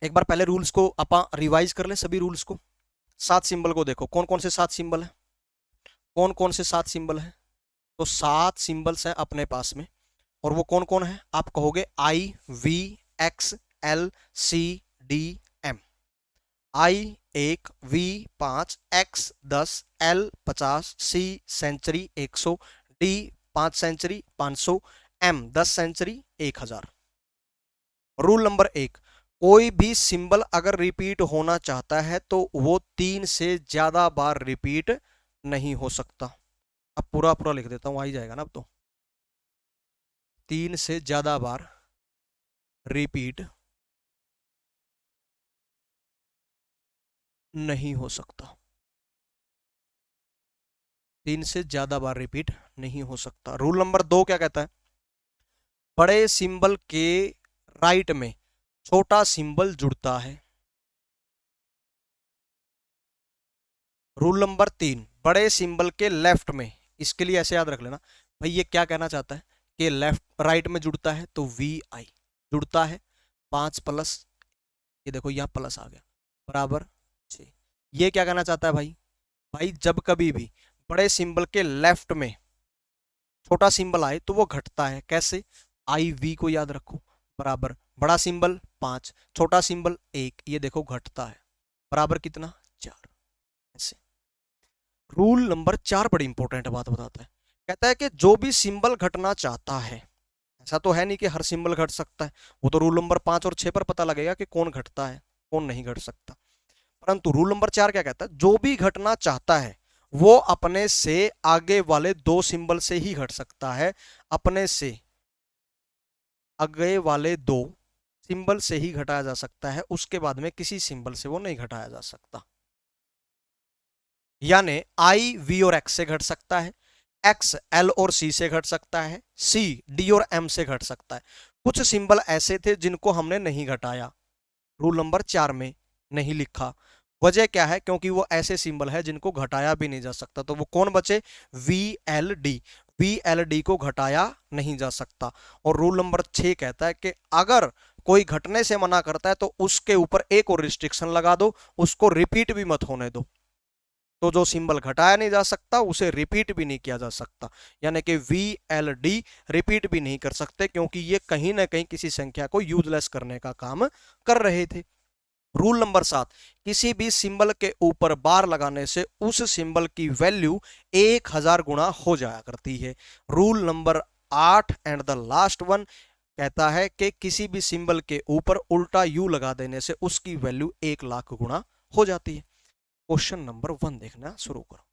एक बार पहले रूल्स को अपन रिवाइज कर लें, सभी रूल्स को। 7 सिंबल को देखो, कौन कौन से 7 सिंबल है? कौन कौन से 7 सिंबल है? तो 7 सिंबल्स हैं अपने पास में, और वो कौन कौन है? आप कहोगे I V X L C D M. I 1, V 5, X 10, L 50, C century 100, D 5 century 500, M 10 century 1000। Rule number 1, कोई भी सिंबल अगर रिपीट होना चाहता है तो वो 3 से ज्यादा बार रिपीट नहीं हो सकता। अब पूरा पूरा लिख देता हूं, आ ही जाएगा ना अब तो। 3 से ज्यादा बार रिपीट नहीं हो सकता। 3 से ज्यादा बार रिपीट नहीं हो सकता। रूल नंबर 2 क्या कहता है? बड़े सिंबल के राइट में छोटा सिंबल जुड़ता है। रूल नंबर 3, बड़े सिंबल के लेफ्ट में, इसके लिए ऐसे याद रख लेना भाई, ये क्या कहना चाहता है कि लेफ्ट राइट में जुड़ता है तो वी आई जुड़ता है, 5 प्लस, ये देखो यहाँ प्लस आ गया, बराबर 6। ये क्या कहना चाहता है भाई? भाई जब कभी भी बड़े सिंबल के लेफ्ट में छोटा सिंबल आए तो वो घटता है। कैसे? आई वी को याद रखो, बराबर बड़ा सिंबल 5, छोटा सिंबल 1, ये देखो घटता है, बराबर कितना 4। ऐसे। रूल नंबर 4 बड़ी इंपॉर्टेंट बात बताता है, कहता है कि जो भी सिंबल घटना चाहता है, ऐसा तो है नहीं कि हर सिंबल घट सकता है, वो तो रूल नंबर 5 और 6 पर पता लगेगा कि कौन घटता है कौन नहीं घट सकता। परंतु रूल नंबर 4 क्या कहता है? जो भी घटना चाहता है वो अपने से आगे वाले 2 सिंबल से ही घट सकता है। अपने से आगे वाले 2 सिंबल से ही घटाया जा सकता है, उसके बाद में किसी सिंबल से वो नहीं घटाया जा सकता। यानी आई वी और एक्स से घट सकता है, एक्स एल और सी से घट सकता है, सी डी और एम से घट सकता है। कुछ सिंबल ऐसे थे जिनको हमने नहीं घटाया, रूल नंबर 4 में नहीं लिखा। वजह क्या है? क्योंकि वो ऐसे सिंबल है जिनको घटाया भी नहीं जा सकता। तो वो कौन बचे? V L D. V L D को घटाया नहीं जा सकता। और रूल नंबर 6 कहता है कि अगर कोई घटने से मना करता है तो उसके ऊपर एक और रिस्ट्रिक्शन लगा दो, उसको रिपीट भी मत होने दो। तो जो सिंबल घटाया नहीं जा सकता उसे रिपीट भी नहीं किया जा सकता, यानी कि वी एल डी रिपीट भी नहीं कर सकते, क्योंकि ये कहीं ना कहीं किसी संख्या को यूजलेस करने का काम कर रहे थे। रूल नंबर 7, किसी भी सिंबल के ऊपर बार लगाने से उस सिंबल की वैल्यू 1000 गुना हो जाया करती है। Rule number 8 and the last one कहता है कि किसी भी सिंबल के ऊपर उल्टा यू लगा देने से उसकी वैल्यू 1 लाख गुना हो जाती है। क्वेश्चन नंबर 1 देखना शुरू करो,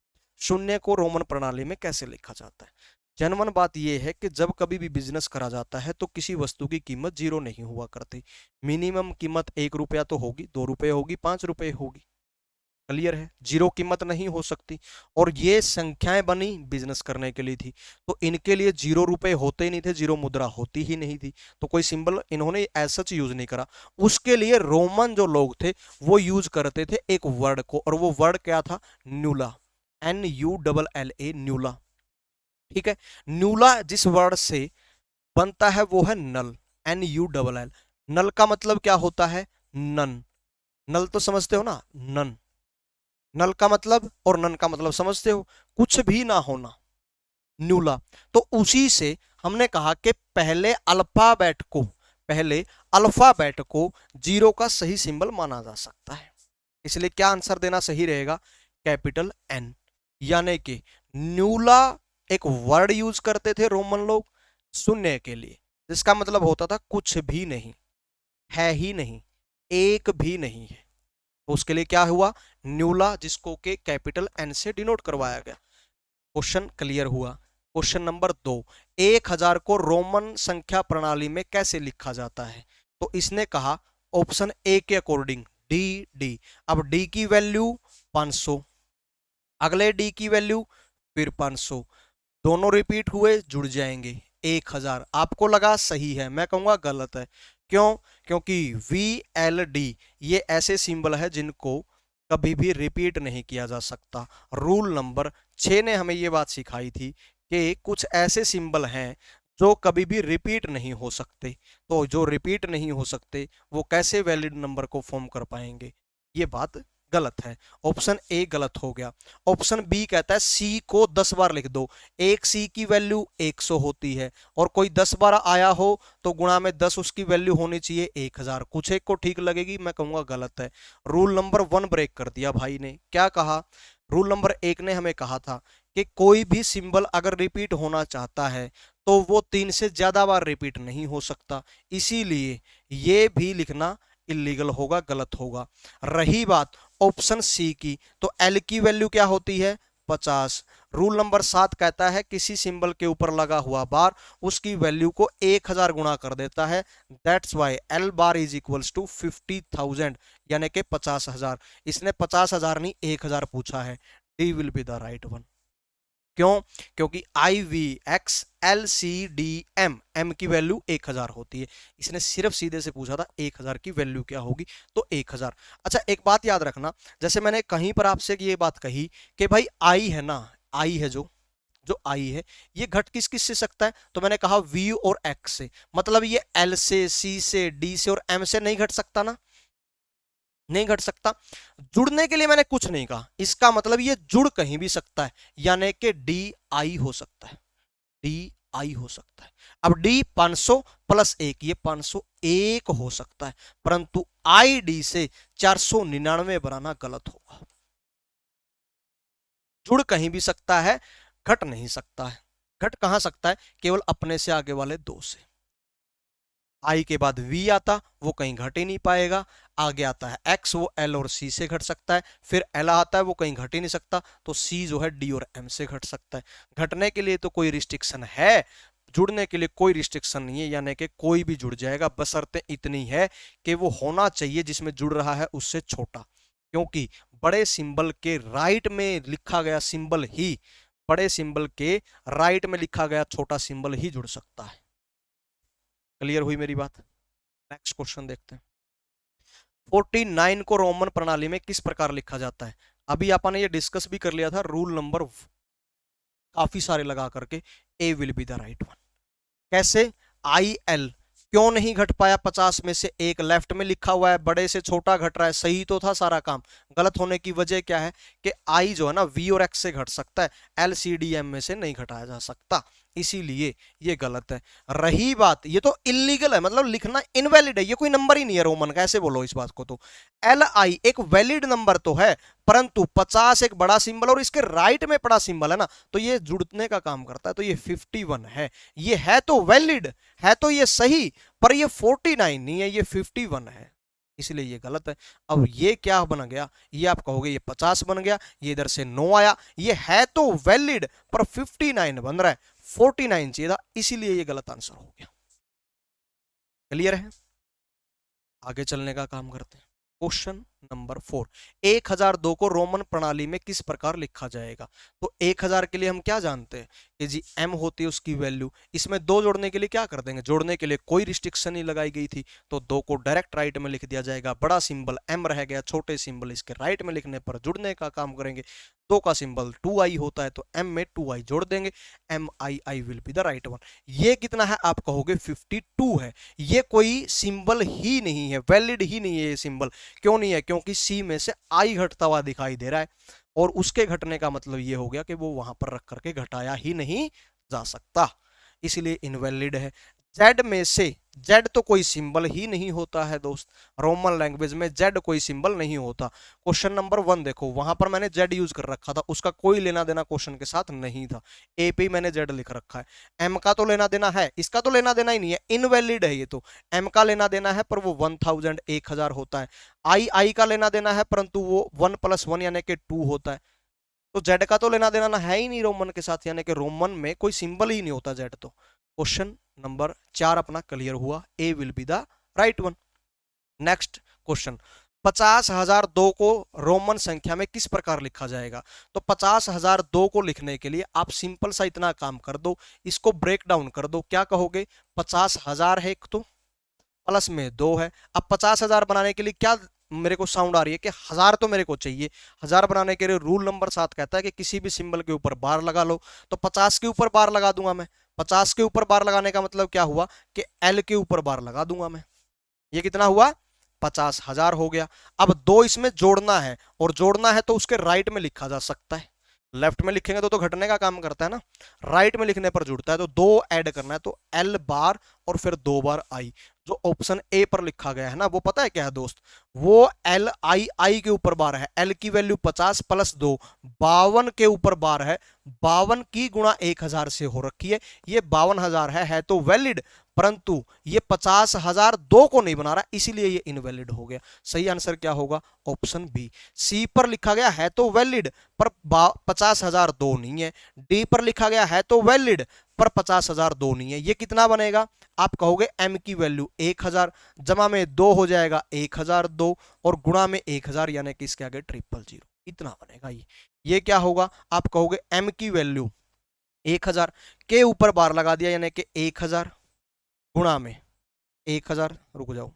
शून्य को रोमन प्रणाली में कैसे लिखा जाता है? जनवन बात यह है कि जब कभी भी बिजनेस करा जाता है तो किसी वस्तु की कीमत 0 नहीं हुआ करती। मिनिमम कीमत 1 रुपया तो होगी, 2 रुपये होगी, 5 रुपये होगी। क्लियर है? 0 कीमत नहीं हो सकती। और ये संख्याएं बनी बिजनेस करने के लिए थी, तो इनके लिए 0 रुपये होते ही नहीं थे, 0 मुद्रा होती ही नहीं थी, तो कोई सिंबल इन्होंने ऐसा यूज नहीं करा। उसके लिए रोमन जो लोग थे वो यूज करते थे एक वर्ड को, और वो वर्ड क्या था? न्यूला, NULLA, न्यूला। ठीक है, न्यूला जिस वर्ड से बनता है वो है नल, NULL। नल का मतलब क्या होता है? नन। नल तो समझते हो ना, नन। नल का मतलब और नन का मतलब समझते हो? कुछ भी ना होना, न्यूला। तो उसी से हमने कहा कि पहले अल्फाबेट को जीरो का सही सिंबल माना जा सकता है। इसलिए क्या आंसर देना सही रहेगा? Capital N. यानी कि न्यूला एक वर्ड यूज करते थे रोमन लोग शून्य के लिए, जिसका मतलब होता था कुछ भी नहीं है, ही नहीं, एक भी नहीं है। तो उसके लिए क्या हुआ? न्यूला, जिसको के कैपिटल एन से डिनोट करवाया गया। क्वेश्चन क्लियर हुआ। क्वेश्चन नंबर 2, 1000 को रोमन संख्या प्रणाली में कैसे लिखा जाता है? तो इसने कहा ऑप्शन ए के अकॉर्डिंग डी। अब डी की वैल्यू 500, अगले डी की वैल्यू फिर 500, दोनों रिपीट हुए, जुड़ जाएंगे 1000। आपको लगा सही है, मैं कहूंगा गलत है। क्यों? क्योंकि VLD ये ऐसे सिंबल है जिनको कभी भी रिपीट नहीं किया जा सकता। रूल नंबर 6 ने हमें ये बात सिखाई थी कि कुछ ऐसे सिंबल हैं जो कभी भी रिपीट नहीं हो सकते। तो जो रिपीट नहीं हो सकते वो कैसे वैलिड नंबर को फॉर्म कर पाएंगे? ये बात गलत है। ऑप्शन ए गलत हो गया। ऑप्शन बी कहता है सी को 10 बार लिख दो। एक सी की वैल्यू 100 होती है और कोई 10 बार आया हो तो गुणा में 10 उसकी वैल्यू होनी चाहिए 1000। कुछ एक को ठीक लगेगी, मैं कहूंगा गलत है। रूल नंबर 1 ब्रेक कर दिया भाई ने। क्या कहा? रूल नंबर 1 ने हमें कहा था कि कोई भी सिंबल अगर रिपीट होना चाहता है तो वो 3 से ज्यादा बार रिपीट नहीं हो सकता, इसीलिए ये भी लिखना इलीगल होगा, गलत होगा। रही बात ऑप्शन सी की, तो एल की वैल्यू क्या होती है? 50। रूल नंबर 7 कहता है किसी सिंबल के ऊपर लगा हुआ बार उसकी वैल्यू को 1000 गुणा कर देता है। That's Y L bar is equals to 50,000, यानी कि 50,000। इसने 50,000 नहीं 1000 पूछा है। D will be the right one. क्यों? क्योंकि IVX एम की वैल्यू 1000 होती है। इसने सिर्फ सीधे से पूछा था 1000 की वैल्यू क्या होगी, तो 1000। अच्छा एक बात याद रखना, जैसे मैंने कहीं पर आपसे ये बात कही कि भाई आई है ना, आई है जो आई है ये घट किस किस से सकता है? तो मैंने कहा V और X से, मतलब ये L से, C से, D से और M से नहीं घट सकता ना, नहीं घट सकता। जुड़ने के लिए मैंने कुछ नहीं कहा, इसका मतलब ये जुड़ कहीं भी सकता है, यानी कि DI हो सकता है, DI हो सकता है। अब D 500 प्लस 1, ये 501 हो सकता है, परंतु ID से 499 बनाना गलत होगा। जुड़ कहीं भी सकता है, घट नहीं सकता है। घट कहां सकता है? केवल अपने से आगे वाले दो से। आई के बाद V आता, वो कहीं घट ही नहीं पाएगा। आगे आता है X, वो L और C से घट सकता है। फिर L आता है, वो कहीं घट ही नहीं सकता, तो C जो है D और M से घट सकता है। घटने के लिए तो कोई रिस्ट्रिक्शन है, जुड़ने के लिए कोई रिस्ट्रिक्शन नहीं है, यानी कि कोई भी जुड़ जाएगा, बशर्ते इतनी है कि वो होना चाहिए जिसमें जुड़ रहा है उससे छोटा। क्योंकि बड़े सिंबल के राइट में लिखा गया सिंबल ही, बड़े सिंबल के राइट में लिखा गया छोटा सिंबल ही जुड़ सकता है। क्लियर हुई मेरी बात? नेक्स्ट क्वेश्चन देखते हैं। 49 को रोमन प्रणाली में किस प्रकार लिखा जाता है? अभी आपने ये डिस्कस भी कर लिया था, रूल नंबर काफी सारे लगा करके। A will be the right one. कैसे? IL क्यों नहीं घट पाया? 50 में से एक लेफ्ट में लिखा हुआ है, बड़े से छोटा घट रहा है, सही तो था सारा काम। गलत होने की वजह क्या है कि I जो है ना V और X से घट सकता है, LCDM में से नहीं घटाया जा सकता, इसीलिए ये गलत है। रही बात, ये तो इलीगल है, मतलब लिखना इनवैलिड है, ये कोई नंबर ही नहीं है रोमन का, ऐसे बोलो इस बात को। तो LI एक वैलिड नंबर तो है, परंतु 50 एक बड़ा सिंबल और इसके राइट में पड़ा सिंबल है ना, तो ये जुड़ने का काम करता है, तो ये 51 है। ये है तो वैलिड, है तो ये सही, पर ये 49 नहीं है, ये 51 है, इसलिए ये गलत है। अब ये क्या बन गया? ये आप कहोगे ये 50 बन गया, ये इधर से 9 आया, ये है तो वैलिड पर 59 बन रहा है, 49 चाहिए था, इसीलिए ये गलत आंसर हो गया। क्लियर है? आगे चलने का काम करते हैं। क्वेश्चन नंबर 4, 1002 को रोमन प्रणाली में किस प्रकार लिखा जाएगा? तो 1000 के लिए हम क्या जानते हैं कि जी m होती है उसकी वैल्यू, इसमें 2 जोड़ने के लिए क्या कर देंगे? जोड़ने के लिए कोई रिस्ट्रिक्शन नहीं लगाई गई थी, तो 2 को डायरेक्ट राइट में लिख दिया जाएगा। बड़ा सिंबल m रह गया, छोटे सिंबल इसके राइट में लिखने पर जुड़ने का काम करेंगे। 2 का सिंबल 2i होता है, तो m में 2i जोड़ देंगे, MII will be the right one. ये कितना है? आप कहोगे 52 है। ये कोई सिंबल ही नहीं है, वैलिड ही नहीं है ये सिंबल। क्यों नहीं है? क्योंकि C में से I घटता हुआ दिखाई दे रहा है, और उसके घटने का मतलब ये हो गया कि वो वहां पर रख करके घटाया ही नहीं जा सकता, इसलिए इनवैलिड है। जेड में से, जेड तो कोई सिंबल ही नहीं होता है दोस्त, रोमन लैंग्वेज में जेड कोई सिंबल नहीं होता। क्वेश्चन नंबर 1 देखो, वहां पर मैंने जेड यूज कर रखा था, उसका कोई लेना देना क्वेश्चन के साथ नहीं था, ए पे मैंने जेड लिख रखा है। एम का तो लेना देना है, इसका तो लेना देना ही नहीं है, इनवैलिड है ये तो। एम का लेना देना है पर वो 1000 1000 होता है। आई का लेना देना है परंतु वो 1 + 1 यानी कि 2 होता है। तो जेड का तो लेना देना ना है ही नहीं रोमन के साथ, यानी कि रोमन में कोई सिंबल ही नहीं होता जेड। तो क्वेश्चन नंबर 4 अपना क्लियर हुआ, A will be the right one. Next question, 50,002 को रोमन संख्या में किस प्रकार लिखा जाएगा? तो 50,002 को लिखने के लिए आप सिंपल सा इतना काम कर दो, इसको ब्रेक डाउन कर दो। क्या कहोगे? 50,000 है एक, तो प्लस में 2 है। अब 50,000 बनाने के लिए क्या मेरे को साउंड आ रही है कि 1000 तो मेरे को चाहिए। 1000 बनाने के लिए रूल नंबर 7 कहता है कि किसी भी सिंबल के ऊपर बार लगा लो। तो 50 के ऊपर बार लगा दूंगा मैं। 50 के ऊपर बार लगाने का मतलब क्या हुआ कि एल के ऊपर बार लगा दूंगा मैं। ये कितना हुआ? 50,000 हो गया। अब 2 इसमें जोड़ना है, और जोड़ना है तो उसके राइट में लिखा जा सकता है। लेफ्ट में लिखेंगे तो घटने का काम करता है ना, राइट में लिखने पर जुड़ता है। तो 2 ऐड करना है, तो एल बार और फिर 2 बार आई। जो ऑप्शन ए पर लिखा गया है ना, वो पता है क्या है दोस्त? वो एल आई, आई के ऊपर बार है। एल की वैल्यू 50 + 2 52 के ऊपर बार है। 52 की गुणा 1000 से हो रखी है, ये 52,000 है तो वैलिड। परंतु ये 50,002 को नहीं बना रहा, इसीलिए ये इनवैलिड हो गया। सही आंसर क्या होगा? Option B. सी पर लिखा गया है तो वैलिड, पर 50,002 नहीं है। डी पर लिखा गया है तो वैलिड, पर 50,002 नहीं है। ये कितना बनेगा? आप कहोगे एम की वैल्यू 1000 जमा में 2 हो जाएगा 1002 और गुणा में 1000 यानी कि इसके आगे 000, इतना बनेगा ये क्या होगा? आप कहोगे एम की वैल्यू 1000 के ऊपर बार लगा दिया यानी कि 1000 गुणा में 1000, रुक जाओ,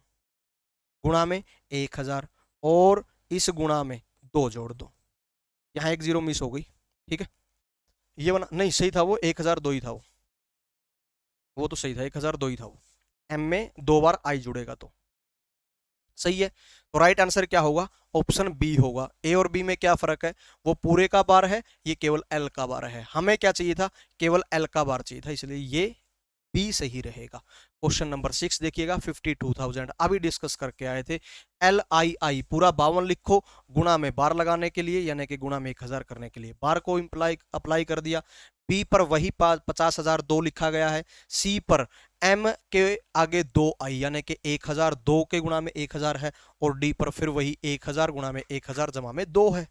गुणा में 1000 और इस गुणा में 2 जोड़ दो। यहां एक 0 मिस हो गई, ठीक है। ये बना नहीं, सही था वो 1002 ही था, वो तो सही था 1002 ही था वो। एम में 2 बार आई जुड़ेगा तो सही है। तो राइट आंसर क्या होगा? ऑप्शन बी होगा। ए और बी में क्या फर्क है? वो पूरे का बार है, ये केवल एल का बार है। हमें क्या चाहिए था? केवल एल का बार चाहिए था, इसलिए ये बी सही रहेगा। क्वेश्चन नंबर 6 देखिएगा, 52,000 अभी डिस्कस करके आए थे। एल आई आई पूरा 52 लिखो, गुणा में बार लगाने के लिए यानी कि गुणा में 1000 करने के लिए बार को अप्लाई कर दिया। बी पर वही 50,002 लिखा गया है। सी पर एम के आगे 2 आई यानी कि 1002 के गुणा में 1000 है, और डी पर फिर वही 1000 गुणा में 1000 जमा में 2 है।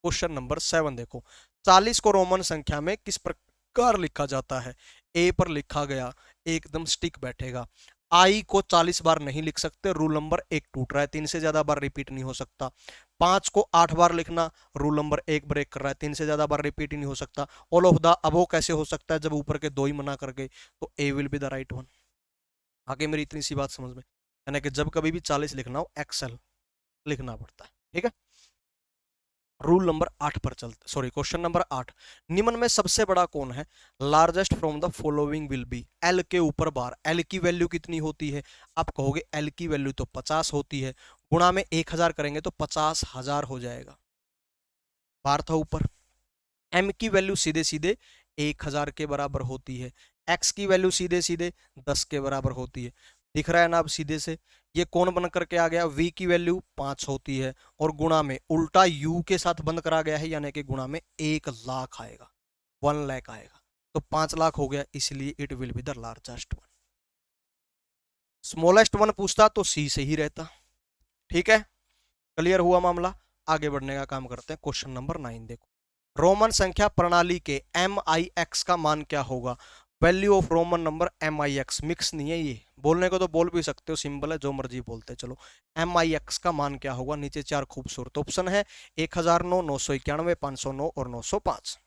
क्वेश्चन नंबर 7 देखो, 40 को रोमन संख्या में किस प्रकार लिखा जाता है? ए पर लिखा गया, एकदम स्टिक बैठेगा। आई को 40 बार नहीं लिख सकते, रूल नंबर 1 टूट रहा है, 3 से ज्यादा बार रिपीट नहीं हो सकता। 5 को 8 बार लिखना, रूल नंबर 1 ब्रेक कर रहा है, 3 से ज्यादा बार रिपीट ही नहीं हो सकता। ऑल ऑफ द अबो कैसे हो सकता है जब ऊपर के 2 ही मना कर गए? तो A will be the right one. आगे मेरी इतनी सी बात समझ में, यानी कि जब कभी भी 40 लिखना हो एक्सेल लिखना पड़ता है, ठीक है। रूल नंबर 8 पर चलते, सॉरी क्वेश्चन नंबर 8, निम्न में सबसे बड़ा कौन है? Largest from the following will be, L के ऊपर बार, एल की वैल्यू कितनी होती है? आप कहोगे एल की वैल्यू तो 50 होती है, गुणा में 1000 करेंगे तो 50,000 हो जाएगा, बार था ऊपर। एम की वैल्यू सीधे सीधे 1000 के बराबर होती है, एक्स की वैल्यू सीधे सीधे 10 के बराबर होती है। दिख रहा है ना अब सीधे से? ये कौन बन करके आ गया? v की वैल्यू 5 होती है, और गुणा में उल्टा u के साथ बंद करा गया है यानी कि गुणा में 1 लाख आएगा, 1 लाख आएगा। तो 5 लाख हो गया, इसलिए it will be the largest one. Smallest one पूछता तो सी से ही रहता, ठीक है। क्लियर हुआ मामला? आगे बढ़ने का काम करते हैं। क्वेश्चन नंबर 9 देखो, रोमन संख्या प्रणाली के MIX का मान क्या होगा? Value of Roman number MIX, mix नहीं है ये, बोलने को तो बोल भी सकते हो, सिंबल है, जो मर्जी बोलते चलो। MIX का मान क्या होगा? नीचे 4 खूबसूरत ऑप्शन है, 1009, 991, 509 और 905।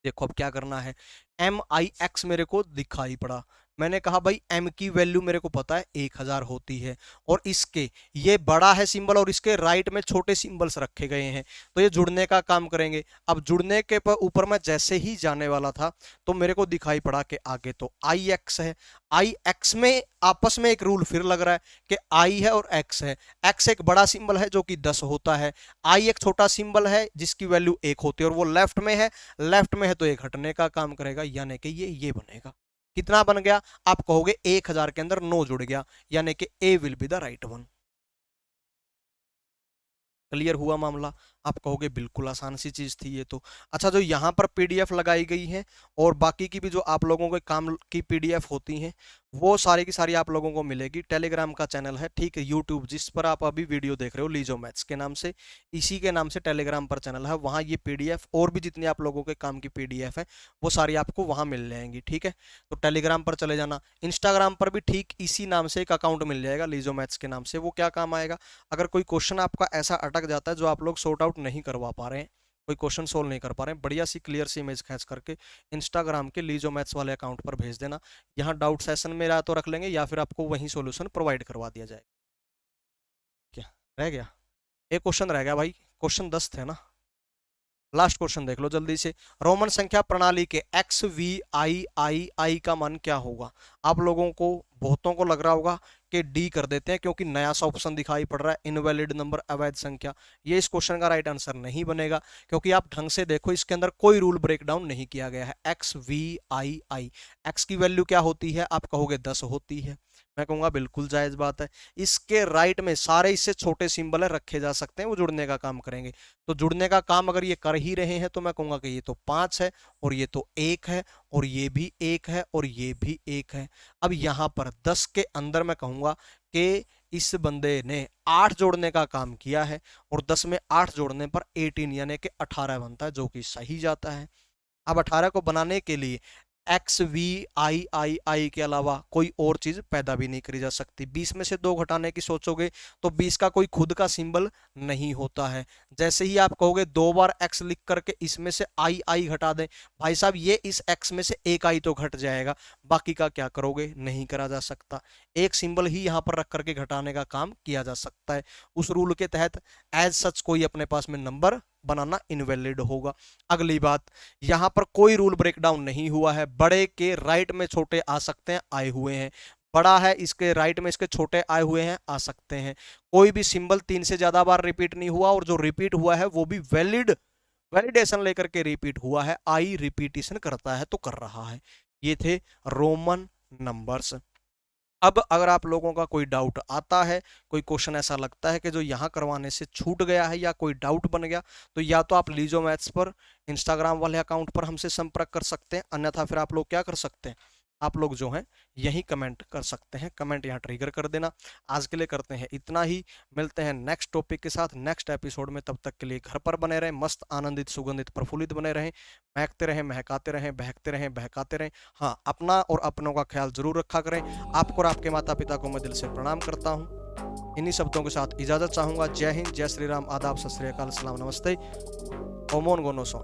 देखो अब क्या करना है। MIX मेरे को दिखाई पड़ा, मैंने कहा भाई m की वैल्यू मेरे को पता है 1000 होती है, और इसके ये बड़ा है सिंबल और इसके राइट में छोटे सिंबल्स रखे गए हैं, तो ये जुड़ने का काम करेंगे। अब जुड़ने के ऊपर मैं जैसे ही जाने वाला था तो मेरे को दिखाई पड़ा कि आगे तो ix है। ix में आपस में एक रूल फिर लग रहा है कि i है और x है। x एक बड़ा सिंबल है जो कि 10 होता है, i एक छोटा सिंबल है जिसकी वैल्यू 1 होती है, और वो लेफ्ट में है, लेफ्ट में है तो ये घटने का काम करेगा, यानी कि ये बनेगा। कितना बन गया? आप कहोगे 1000 के अंदर 9 जुड़ गया, यानी कि A will be the right one. Clear हुआ मामला? आप कहोगे बिल्कुल आसान सी चीज थी ये तो। अच्छा, जो यहाँ पर पीडीएफ लगाई गई है और बाकी की भी जो आप लोगों के काम की पीडीएफ होती हैं वो सारी की सारी आप लोगों को मिलेगी। टेलीग्राम का चैनल है, ठीक है, यूट्यूब जिस पर आप अभी वीडियो देख रहे हो लीजो मैथ्स के नाम से, इसी के नाम से टेलीग्राम पर चैनल है, वहाँ ये पीडीएफ और भी जितनी आप लोगों के काम की पीडीएफ है वो सारी आपको वहाँ मिल जाएंगी, ठीक है। तो टेलीग्राम पर चले जाना। इंस्टाग्राम पर भी ठीक इसी नाम से एक अकाउंट मिल जाएगा लीजो मैथ्स के नाम से। वो क्या काम आएगा? अगर कोई क्वेश्चन आपका ऐसा अटक जाता है जो आप लोग सॉर्ट आउट नहीं करवा पा रहे हैं, कोई क्वेश्चन सोल्व नहीं कर पा रहे हैं, बढ़िया सी क्लियर सी इमेज खींच करके इंस्टाग्राम के लीजो मैथ्स वाले अकाउंट पर भेज देना। यहाँ डाउट सेशन में या तो रख लेंगे या फिर आपको वहीं सॉल्यूशन प्रोवाइड करवा दिया जाएगा। क्या रह गया? एक क्वेश्चन रह गया भाई, क्वेश्चन 10 थे ना। लास्ट क्वेश्चन देख लो जल्दी से। रोमन संख्या प्रणाली के एक्स वी आई आई आई का मान क्या होगा? आप लोगों को बहुतों को लग रहा होगा कि डी कर देते हैं क्योंकि नया सा ऑप्शन दिखाई पड़ रहा है, इनवैलिड नंबर, अवैध संख्या। ये इस क्वेश्चन का राइट आंसर नहीं बनेगा क्योंकि आप ढंग से देखो इसके अंदर कोई रूल ब्रेक डाउन नहीं किया गया है। X V I I, X की वैल्यू क्या होती है? आप कहोगे 10 होती है, मैं कहूंगा बिल्कुल जायज बात है। इसके राइट में सारे इससे छोटे सिंबल रखे जा सकते हैं, वो जुड़ने का काम करेंगे। तो जुड़ने का काम अगर ये कर ही रहे हैं तो मैं कहूंगा कि ये तो 5 है और ये तो 1 है और ये भी 1 है और ये भी 1 है। अब यहां पर 10 के अंदर मैं कहूंगा कि इस बंदे ने 8 जोड़ने का काम किया है और 10 में 8 जोड़ने पर 18 यानी कि 18 बनता है, जो कि सही जाता है। अब 18 को बनाने के लिए एक्स वी आई आई आई के अलावा कोई और चीज पैदा भी नहीं करी जा सकती। 20 में से 2 घटाने की सोचोगे तो 20 का कोई खुद का सिंबल नहीं होता है। जैसे ही आप कहोगे 2 बार एक्स लिख करके इसमें से आई आई घटा दें, भाई साहब ये इस एक्स में से एक आई तो घट जाएगा, बाकी का क्या करोगे? नहीं करा जा सकता। एक सिंबल ही यहाँ पर रख करके घटाने का काम किया जा सकता है। उस रूल के तहत एज सच कोई अपने पास में नंबर बनाना इनवैलिड होगा। अगली बात, यहां पर कोई रूल ब्रेक डाउन नहीं हुआ है। बड़े के राइट में छोटे आ सकते हैं, आए हुए हैं। बड़ा है इसके राइट में इसके छोटे आए हुए हैं, आ सकते हैं। कोई भी सिंबल 3 से ज्यादा बार रिपीट नहीं हुआ और जो रिपीट हुआ है वो भी वैलिडेशन लेकर के रिपीट हुआ है। आई रिपीटिशन करता है तो कर रहा है। ये थे रोमन नंबर्स। अब अगर आप लोगों का कोई डाउट आता है, कोई क्वेश्चन ऐसा लगता है कि जो यहाँ करवाने से छूट गया है या कोई डाउट बन गया, तो या तो आप लीजो मैथ्स पर इंस्टाग्राम वाले अकाउंट पर हमसे संपर्क कर सकते हैं, अन्यथा फिर आप लोग क्या कर सकते हैं, आप लोग जो हैं यही कमेंट कर सकते हैं। कमेंट यहाँ ट्रिगर कर देना। आज के लिए करते हैं इतना ही, मिलते हैं नेक्स्ट टॉपिक के साथ नेक्स्ट एपिसोड में। तब तक के लिए घर पर बने रहें, मस्त आनंदित सुगंधित प्रफुल्लित बने रहें, महकते रहें, महकाते रहें, बहकते रहें, बहकाते रहें। हाँ, अपना और अपनों का ख्याल जरूर रखा करें। आपको और आपके माता पिता को मैं दिल से प्रणाम करता हूँ। इन्हीं शब्दों के साथ इजाजत चाहूंगा। जय हिंद, जय श्री राम, आदाब, सत श्री अकाल, सलाम, नमस्ते, ओमोन गोनो सो।